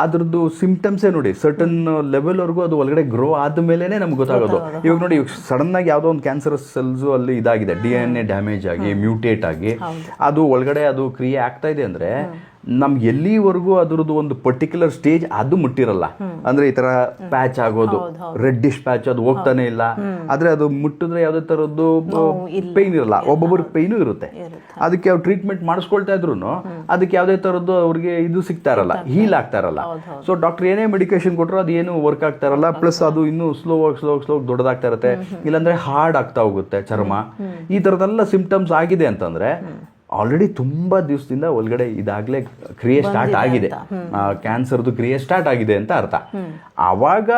ಅದ್ರದ್ದು ಸಿಂಪ್ಟಮ್ಸೇ ನೋಡಿ ಸರ್ಟನ್ ಲೆವೆಲ್ವರೆಗೂ ಅದು ಒಳಗಡೆ ಗ್ರೋ ಆದಮೇಲೆ ನಮ್ಗೆ ಗೊತ್ತಾಗೋದು. ಇವಾಗ ನೋಡಿ ಸಡನ್ ಆಗಿ ಯಾವುದೋ ಒಂದು ಕ್ಯಾನ್ಸರಸ್ ಸೆಲ್ಸು ಅಲ್ಲಿ ಇದಾಗಿದೆ, DNA ಡ್ಯಾಮೇಜ್ ಆಗಿ ಮ್ಯೂಟೇಟ್ ಆಗಿ ಅದು ಒಳಗಡೆ ಅದು ಕ್ರಿಯೆ ಆಗ್ತಾ ಇದೆ ಅಂದರೆ ನಮ್ಗೆ ಎಲ್ಲಿವರೆಗೂ ಅದ್ರದ್ದು ಒಂದು ಪರ್ಟಿಕ್ಯುಲರ್ ಸ್ಟೇಜ್ ಅದು ಮುಟ್ಟಿರಲ್ಲ. ಅಂದ್ರೆ ಈ ತರ ಪ್ಯಾಚ್ ಆಗೋದು, ರೆಡ್ಡಿಶ್ ಪ್ಯಾಚ್ ಅದು ಹೋಗ್ತಾನೆ ಇಲ್ಲ. ಆದ್ರೆ ಅದು ಮುಟ್ಟಿದ್ರೆ ಯಾವುದೇ ತರದ್ದು ಪೈನ್ ಇರಲ್ಲ, ಒಬ್ಬೊಬ್ಬರಿಗೆ ಪೈನು ಇರುತ್ತೆ. ಅದಕ್ಕೆ ಅವ್ರು ಟ್ರೀಟ್ಮೆಂಟ್ ಮಾಡಿಸ್ಕೊಳ್ತಾ ಇದ್ರು ಅದಕ್ಕೆ ಯಾವುದೇ ತರದ್ದು ಅವ್ರಿಗೆ ಇದು ಸಿಗ್ತಾ ಇರಲ್ಲ, ಹೀಲ್ ಆಗ್ತಾ ಇರಲ್ಲ. ಸೊ ಡಾಕ್ಟರ್ ಏನೇ ಮೆಡಿಕೇಶನ್ ಕೊಟ್ಟರು ಅದು ಏನು ವರ್ಕ್ ಆಗ್ತಾ ಇರಲ್ಲ. ಪ್ಲಸ್ ಅದು ಇನ್ನೂ ಸ್ಲೋ ದೊಡ್ಡದಾಗ್ತಾ ಇರುತ್ತೆ, ಇಲ್ಲಾಂದ್ರೆ ಹಾರ್ಡ್ ಆಗ್ತಾ ಹೋಗುತ್ತೆ ಚರ್ಮ. ಈ ತರದೆಲ್ಲ ಸಿಂಪ್ಟಮ್ಸ್ ಆಗಿದೆ ಅಂತಂದ್ರೆ ಆಲ್ರೆಡಿ ತುಂಬಾ ದಿವಸದಿಂದ ಒಳಗಡೆ ಇದಾಗಲೇ ಕ್ರಿಯೆ ಸ್ಟಾರ್ಟ್ ಆಗಿದೆ, ಕ್ಯಾನ್ಸರ್ದು ಕ್ರಿಯೆ ಸ್ಟಾರ್ಟ್ ಆಗಿದೆ ಅಂತ ಅರ್ಥ. ಆವಾಗ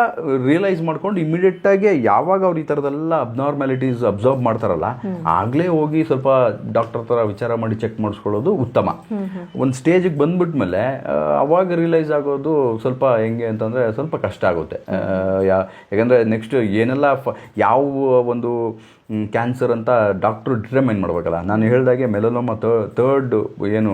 ರಿಯಲೈಸ್ ಮಾಡ್ಕೊಂಡು ಇಮಿಡಿಯೇಟ್ ಆಗಿ ಯಾವಾಗ ಅವ್ರು ಈ ಥರದೆಲ್ಲ ಅಬ್ನಾರ್ಮ್ಯಾಲಿಟೀಸ್ ಅಬ್ಸರ್ವ್ ಮಾಡ್ತಾರಲ್ಲ ಆಗಲೇ ಹೋಗಿ ಸ್ವಲ್ಪ ಡಾಕ್ಟರ್ ಥರ ವಿಚಾರ ಮಾಡಿ ಚೆಕ್ ಮಾಡಿಸ್ಕೊಳ್ಳೋದು ಉತ್ತಮ. ಒಂದು ಸ್ಟೇಜಿಗೆ ಬಂದ್ಬಿಟ್ಮೇಲೆ ಅವಾಗ ರಿಯಲೈಸ್ ಆಗೋದು ಸ್ವಲ್ಪ ಹೆಂಗೆ ಅಂತಂದರೆ ಸ್ವಲ್ಪ ಕಷ್ಟ ಆಗುತ್ತೆ. ಯಾಕಂದರೆ ನೆಕ್ಸ್ಟ್ ಏನೆಲ್ಲ ಯಾವ ಒಂದು ಕ್ಯಾನ್ಸರ್ ಅಂತ ಡಾಕ್ಟ್ರು ಡಿಟರ್ಮೈನ್ ಮಾಡ್ಬೇಕಲ್ಲ. ನಾನು ಹೇಳಿದಾಗೆ ಮೆಲನೋಮಾ ಥರ್ಡ್ ಏನು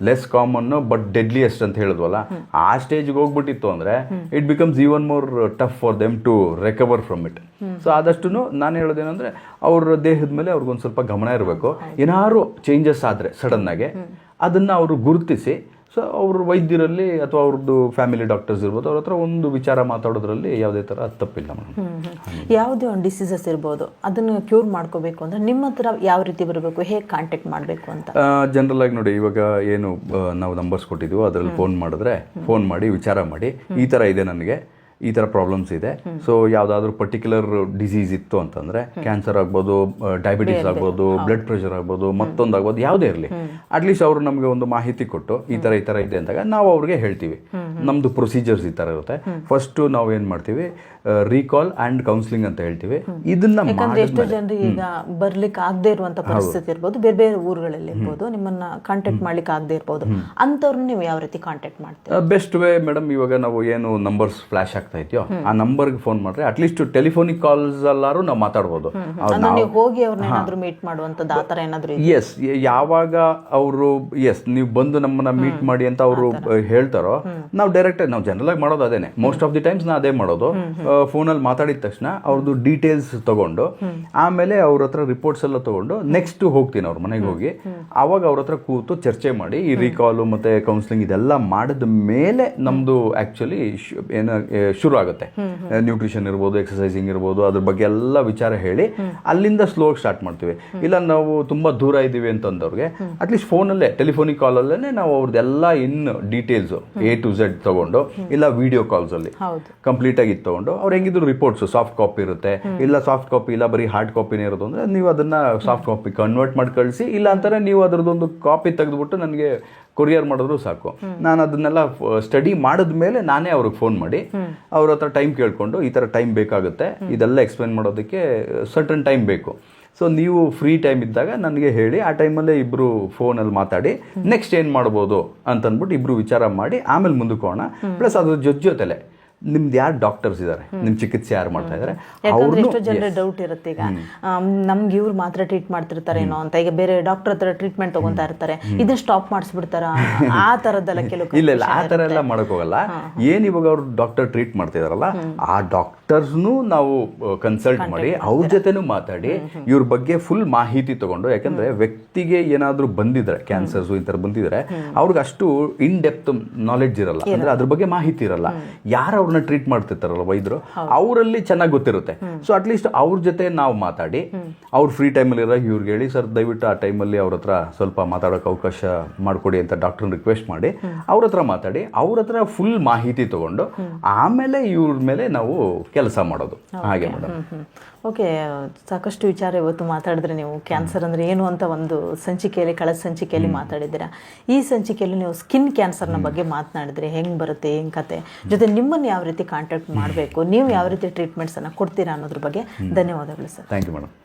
ಲೆಸ್ ಕಾಮನ್ನು ಬಟ್ ಡೆಡ್ಲಿಯೆಸ್ಟ್ ಅಂತ ಹೇಳಿದ್ವಲ್ಲ, ಆ ಸ್ಟೇಜ್ಗೆ ಹೋಗ್ಬಿಟ್ಟಿತ್ತು ಅಂದರೆ it becomes even more tough for them to recover from it. So ಆದಷ್ಟು ನಾನು ಹೇಳೋದೇನೆಂದರೆ ಅವ್ರ ದೇಹದ ಮೇಲೆ ಅವ್ರಿಗೊಂದು ಸ್ವಲ್ಪ ಗಮನ ಇರಬೇಕು. ಏನಾದ್ರು ಚೇಂಜಸ್ ಆದರೆ ಸಡನ್ನಾಗೆ ಅದನ್ನು ಅವರು ಗುರುತಿಸಿ, ಸೊ ಅವ್ರ ವೈದ್ಯರಲ್ಲಿ ಅಥವಾ ಅವ್ರದ್ದು ಫ್ಯಾಮಿಲಿ ಡಾಕ್ಟರ್ಸ್ ಇರ್ಬೋದು, ಅವ್ರ ಹತ್ರ ಒಂದು ವಿಚಾರ ಮಾತಾಡೋದ್ರಲ್ಲಿ ಯಾವುದೇ ಥರ ತಪ್ಪಿಲ್ಲ ಮೇಡಮ್. ಯಾವುದೇ ಒಂದು ಡಿಸೀಸಸ್ ಇರ್ಬೋದು, ಅದನ್ನು ಕ್ಯೂರ್ ಮಾಡ್ಕೋಬೇಕು ಅಂದರೆ ನಿಮ್ಮ ಹತ್ರ ಯಾವ ರೀತಿ ಬರಬೇಕು, ಹೇಗೆ ಕಾಂಟ್ಯಾಕ್ಟ್ ಮಾಡಬೇಕು ಅಂತ? ಜನರಲ್ ಆಗಿ ನೋಡಿ, ಇವಾಗ ಏನು ನಾವು ನಂಬರ್ಸ್ ಕೊಟ್ಟಿದ್ದೀವೋ ಅದರಲ್ಲಿ ಫೋನ್ ಮಾಡಿದ್ರೆ ಫೋನ್ ಮಾಡಿ ವಿಚಾರ ಮಾಡಿ ಈ ಥರ ಇದೆ, ನನಗೆ ಈ ಥರ ಪ್ರಾಬ್ಲಮ್ಸ್ ಇದೆ. ಸೊ ಯಾವುದಾದ್ರೂ ಪರ್ಟಿಕ್ಯುಲರ್ ಡಿಸೀಸ್ ಇತ್ತು ಅಂತಂದರೆ ಕ್ಯಾನ್ಸರ್ ಆಗ್ಬೋದು, ಡಯಾಬಿಟಿಸ್ ಆಗ್ಬೋದು, ಬ್ಲಡ್ ಪ್ರೆಷರ್ ಆಗ್ಬೋದು, ಮತ್ತೊಂದು ಆಗ್ಬೋದು, ಯಾವುದೇ ಇರಲಿ, ಅಟ್ಲೀಸ್ಟ್ ಅವರು ನಮಗೆ ಒಂದು ಮಾಹಿತಿ ಕೊಟ್ಟು ಈ ಥರ ಇದೆ ಅಂದಾಗ ನಾವು ಅವ್ರಿಗೆ ಹೇಳ್ತೀವಿ. ನಮ್ಮದು ಪ್ರೊಸೀಜರ್ಸ್ ಈ ಥರ ಇರುತ್ತೆ. ಫಸ್ಟು ನಾವು ಏನು ಮಾಡ್ತೀವಿ, ರೀಕಾಲ್ ಆ್ಯಂಡ್ ಕೌನ್ಸಿಲಿಂಗ್ ಅಂತ ಹೇಳ್ತೀವಿ. ಇದನ್ನ ಎಷ್ಟೋ ಜನರಿಗೆ ಈಗ ಬರ್ಲಿಕ್ಕೆ ಆಗದೆ ಇರುವಂಥ ಪರಿಸ್ಥಿತಿ ಇರ್ಬೋದು, ಬೇರೆ ಬೇರೆ ಊರುಗಳಲ್ಲಿ ಇರ್ಬೋದು, ನಿಮ್ಮನ್ನ ಕಾಂಟ್ಯಾಕ್ಟ್ ಮಾಡ್ಲಿಕ್ಕೆ ಆಗದೆ ಇರ್ಬೋದು, ಅಂಥವ್ರನ್ನ ನೀವು ಯಾವ ರೀತಿ ಕಾಂಟ್ಯಾಕ್ಟ್ ಮಾಡ್ತೀವಿ? ಬೆಸ್ಟ್ ವೇ ಮೇಡಮ್, ಇವಾಗ ನಾವು ಏನು ನಂಬರ್ಸ್ ಫ್ಲಾಶ್ ಆಗ್ತಾ ಇದೆಯೋ ಆ ನಂಬರ್ಗೆ ಫೋನ್ ಮಾಡಿದ್ರೆ ಅಟ್ಲೀಸ್ಟ್ ಟೆಲಿಫೋನಿಕ್ ಕಾಲ್ಸ್ ಅಲ್ಲಾರು ನಾವು ಮಾತಾಡ್ಬೋದು. ನೀವು ಹೋಗಿ ಅವ್ರನ್ನ ಏನಾದರೂ ಮೀಟ್ ಮಾಡುವಂಥದ್ದು ಆ ಥರ ಏನಾದರೂ? ಎಸ್, ಯಾವಾಗ ಅವರು ನೀವು ಬಂದು ನಮ್ಮನ್ನ ಮೀಟ್ ಮಾಡಿ ಅಂತ ಅವರು ಹೇಳ್ತಾರೋ ನಾವು ಡೈರೆಕ್ಟ್ ನಾವು ಜನರಲ್ ಆಗಿ ಮಾಡೋದು ಅದೇನೆ. ಮೋಸ್ಟ್ ಆಫ್ ದಿ ಟೈಮ್ಸ್ ನಾ ಅದೇ ಮಾಡೋದು. ಫೋನಲ್ಲಿ ಮಾತಾಡಿದ ತಕ್ಷಣ ಅವ್ರದ್ದು ಡೀಟೇಲ್ಸ್ ತಗೊಂಡು ಆಮೇಲೆ ಅವ್ರ ಹತ್ರ ರಿಪೋರ್ಟ್ಸ್ ಎಲ್ಲ ತಗೊಂಡು ನೆಕ್ಸ್ಟ್ ಹೋಗ್ತೀನಿ ಅವ್ರ ಮನೆಗೆ ಹೋಗಿ. ಆವಾಗ ಅವ್ರ ಹತ್ರ ಕೂತು ಚರ್ಚೆ ಮಾಡಿ ಈ ರೀಕಾಲು ಮತ್ತೆ ಕೌನ್ಸಿಲಿಂಗ್ ಇದೆಲ್ಲ ಮಾಡಿದ ಮೇಲೆ ನಮ್ದು ಆಕ್ಚುಲಿ ಏನು ಶುರು ಆಗುತ್ತೆ. ನ್ಯೂಟ್ರಿಷನ್ ಇರ್ಬೋದು, ಎಕ್ಸಸೈಸಿಂಗ್ ಇರ್ಬೋದು, ಅದ್ರ ಬಗ್ಗೆ ಎಲ್ಲ ವಿಚಾರ ಹೇಳಿ ಅಲ್ಲಿಂದ ಸ್ಲೋ ಸ್ಟಾರ್ಟ್ ಮಾಡ್ತೀವಿ. ಇಲ್ಲ ನಾವು ತುಂಬಾ ದೂರ ಇದ್ದೀವಿ ಅಂತಂದವ್ರಿಗೆ ಅಟ್ಲೀಸ್ಟ್ ಫೋನಲ್ಲೇ ಟೆಲಿಫೋನಿಕ್ ಕಾಲಲ್ಲೇ ನಾವು ಅವ್ರದ್ದೆಲ್ಲ ಇನ್ನು ಡೀಟೇಲ್ಸ್ A to Z ತಗೊಂಡು, ಇಲ್ಲ ವಿಡಿಯೋ ಕಾಲ್ಸ್ ಅಲ್ಲಿ ಕಂಪ್ಲೀಟ್ ಆಗಿ ತಗೊಂಡು ಅವ್ರು ಹೆಂಗಿದ್ರು ರಿಪೋರ್ಟ್ಸ್ ಸಾಫ್ಟ್ ಕಾಪಿ ಇರುತ್ತೆ, ಇಲ್ಲ ಸಾಫ್ಟ್ ಕಾಪಿ ಇಲ್ಲ ಬರೀ ಹಾರ್ಡ್ ಕಾಪಿನೇ ಇರೋದು ಅಂದ್ರೆ ನೀವು ಅದನ್ನ ಸಾಫ್ಟ್ ಕಾಪಿ ಕನ್ವರ್ಟ್ ಮಾಡಿ ಕಳಿಸಿ, ಇಲ್ಲ ಅಂತಾರೆ ನೀವು ಅದರದೊಂದು ಕಾಪಿ ತೆಗೆದುಬಿಟ್ಟು ನನಗೆ ಕೊರಿಯರ್ ಮಾಡಿದ್ರು ಸಾಕು. ನಾನು ಅದನ್ನೆಲ್ಲ ಸ್ಟಡಿ ಮಾಡಿದ್ಮೇಲೆ ನಾನೇ ಅವ್ರಿಗೆ ಫೋನ್ ಮಾಡಿ ಅವ್ರ ಹತ್ರ ಟೈಮ್ ಕೇಳ್ಕೊಂಡು ಈ ಥರ ಟೈಮ್ ಬೇಕಾಗುತ್ತೆ, ಇದೆಲ್ಲ ಎಕ್ಸ್ಪ್ಲೇನ್ ಮಾಡೋದಕ್ಕೆ ಸರ್ಟನ್ ಟೈಮ್ ಬೇಕು, ಸೊ ನೀವು ಫ್ರೀ ಟೈಮ್ ಇದ್ದಾಗ ನನಗೆ ಹೇಳಿ, ಆ ಟೈಮಲ್ಲೇ ಇಬ್ಬರು ಫೋನಲ್ಲಿ ಮಾತಾಡಿ ನೆಕ್ಸ್ಟ್ ಏನು ಮಾಡ್ಬೋದು ಅಂತಂದ್ಬಿಟ್ಟು ಇಬ್ಬರು ವಿಚಾರ ಮಾಡಿ ಆಮೇಲೆ ಮುಂದಕ್ಕೆ ಹೋಗೋಣ. ಪ್ಲಸ್ ಅದ್ರ ಜೊತೆಲೆ ನಿಮ್ದು ಯಾರು ಡಾಕ್ಟರ್ಸ್ ಇದ್ದಾರೆ, ನಿಮ್ ಚಿಕಿತ್ಸೆ ಯಾರು ಮಾಡ್ತಾ ಇದ್ದಾರೆ, ಎಷ್ಟೋ ಜನರ ಡೌಟ್ ಇರುತ್ತೆ. ಈಗ ನಮ್ಗೆ ಇವ್ರು ಮಾತ್ರ ಟ್ರೀಟ್ ಮಾಡ್ತಿರ್ತಾರೇನೋ ಅಂತ, ಈಗ ಬೇರೆ ಡಾಕ್ಟರ್ ಹತ್ರ ಟ್ರೀಟ್ಮೆಂಟ್ ತಗೊಂತಾ ಇರ್ತಾರೆ, ಇದನ್ನ ಸ್ಟಾಪ್ ಮಾಡಿಸ್ಬಿಡ್ತಾರ ಆ ತರದ್ದೆಲ್ಲ ಕೆಲವು? ಇಲ್ಲ, ಆ ಥರ ಎಲ್ಲ ಮಾಡಕ್ ಹೋಗಲ್ಲ. ಏನ್ ಇವಾಗ ಅವ್ರು ಡಾಕ್ಟರ್ ಟ್ರೀಟ್ ಮಾಡ್ತಿದಾರಲ್ಲ ಆ ಡಾಕ್ಟರ್ಸ್ನು ನಾವು ಕನ್ಸಲ್ಟ್ ಮಾಡಿ ಅವ್ರ ಜೊತೆನೂ ಮಾತಾಡಿ ಇವ್ರ ಬಗ್ಗೆ ಫುಲ್ ಮಾಹಿತಿ ತಗೊಂಡು, ಯಾಕಂದ್ರೆ ವ್ಯಕ್ತಿಗೆ ಏನಾದ್ರೂ ಬಂದಿದ್ರೆ ಕ್ಯಾನ್ಸರ್ಸ್ ಈ ತರ ಬಂದಿದ್ರೆ ಅವ್ರಿಗೆ ಅಷ್ಟು ಇನ್ ಡೆಪ್ತ್ ನಾಲೆಡ್ಜ್ ಇರಲ್ಲ, ಅಂದ್ರೆ ಅದ್ರ ಬಗ್ಗೆ ಮಾಹಿತಿ ಇರಲ್ಲ. ಯಾರು ಅವ್ರನ್ನ ಟ್ರೀಟ್ ಮಾಡ್ತಿರ್ತಾರಲ್ಲ ವೈದ್ಯರು, ಅವರಲ್ಲಿ ಚೆನ್ನಾಗಿ ಗೊತ್ತಿರುತ್ತೆ. ಸೊ ಅಟ್ಲೀಸ್ಟ್ ಅವ್ರ ಜೊತೆ ನಾವು ಮಾತಾಡಿ ಅವ್ರ ಫ್ರೀ ಟೈಮಲ್ಲಿ ಇರೋ ಇವ್ರಿಗೆ ಹೇಳಿ, ಸರ್ ದಯವಿಟ್ಟು ಆ ಟೈಮಲ್ಲಿ ಅವ್ರ ಹತ್ರ ಸ್ವಲ್ಪ ಮಾತಾಡೋಕೆ ಅವಕಾಶ ಮಾಡಿಕೊಡಿ ಅಂತ ಡಾಕ್ಟರ್ನ ರಿಕ್ವೆಸ್ಟ್ ಮಾಡಿ ಅವ್ರ ಹತ್ರ ಮಾತಾಡಿ ಅವ್ರ ಹತ್ರ ಫುಲ್ ಮಾಹಿತಿ ತಗೊಂಡು ಆಮೇಲೆ ಇವ್ರ ಮೇಲೆ ನಾವು ಕೆಲಸ ಮಾಡೋದು ಹಾಗೆ ಮೇಡಮ್. ಓಕೆ, ಸಾಕಷ್ಟು ವಿಚಾರ ಇವತ್ತು ಮಾತಾಡಿದ್ರೆ ನೀವು ಕ್ಯಾನ್ಸರ್ ಅಂದರೆ ಏನು ಅಂತ ಒಂದು ಸಂಚಿಕೆಯಲ್ಲಿ ಕಳೆದ ಸಂಚಿಕೆಯಲ್ಲಿ ಮಾತಾಡಿದ್ದೀರಾ. ಈ ಸಂಚಿಕೆಯಲ್ಲಿ ನೀವು ಸ್ಕಿನ್ ಕ್ಯಾನ್ಸರ್ನ ಬಗ್ಗೆ ಮಾತನಾಡಿದ್ರಿ, ಹೆಂಗೆ ಬರುತ್ತೆ, ಹೆಂಗೆ ಕತೆ, ಜೊತೆ ನಿಮ್ಮನ್ನು ಯಾವ ರೀತಿ ಕಾಂಟ್ಯಾಕ್ಟ್ ಮಾಡಬೇಕು, ನೀವು ಯಾವ ರೀತಿ ಟ್ರೀಟ್ಮೆಂಟ್ಸನ್ನು ಕೊಡ್ತೀರಾ ಅನ್ನೋದ್ರ ಬಗ್ಗೆ ಧನ್ಯವಾದಗಳು sir. Thank you madam.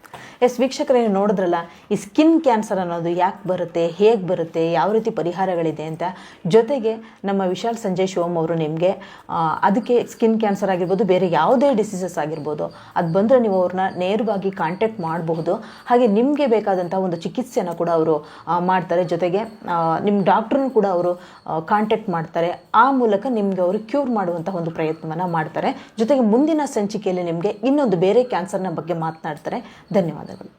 Yes ವೀಕ್ಷಕರೇ, ನೋಡಿದ್ರಲ್ಲ ಈ ಸ್ಕಿನ್ ಕ್ಯಾನ್ಸರ್ ಅನ್ನೋದು ಯಾಕೆ ಬರುತ್ತೆ, ಹೇಗೆ ಬರುತ್ತೆ, ಯಾವ ರೀತಿ ಪರಿಹಾರಗಳಿದೆ ಅಂತ. ಜೊತೆಗೆ ನಮ್ಮ ವಿಶಾಲ್ ಸಂಜಯ್ ಶಿವಮ್ ಅವರು ನಿಮಗೆ ಅದಕ್ಕೆ ಸ್ಕಿನ್ ಕ್ಯಾನ್ಸರ್ ಆಗಿರ್ಬೋದು, ಬೇರೆ ಯಾವುದೇ ಡಿಸೀಸಸ್ ಆಗಿರ್ಬೋದು, ಅದು ಬಂದರೆ ನೀವು ಅವ್ರನ್ನ ನೇರವಾಗಿ ಕಾಂಟ್ಯಾಕ್ಟ್ ಮಾಡಬಹುದು. ಹಾಗೆ ನಿಮಗೆ ಬೇಕಾದಂಥ ಒಂದು ಚಿಕಿತ್ಸೆಯನ್ನು ಕೂಡ ಅವರು ಮಾಡ್ತಾರೆ. ಜೊತೆಗೆ ನಿಮ್ಮ ಡಾಕ್ಟ್ರನ್ನು ಕೂಡ ಅವರು ಕಾಂಟ್ಯಾಕ್ಟ್ ಮಾಡ್ತಾರೆ. ಆ ಮೂಲಕ ನಿಮಗೆ ಅವರು ಕ್ಯೂರ್ ಮಾಡುವಂಥ ಒಂದು ಪ್ರಯತ್ನವನ್ನು ಮಾಡ್ತಾರೆ. ಜೊತೆಗೆ ಮುಂದಿನ ಸಂಚಿಕೆಯಲ್ಲಿ ನಿಮಗೆ ಇನ್ನೊಂದು ಬೇರೆ ಕ್ಯಾನ್ಸರ್ನ ಬಗ್ಗೆ ಮಾತನಾಡ್ತಾರೆ. ಧನ್ಯವಾದಗಳು.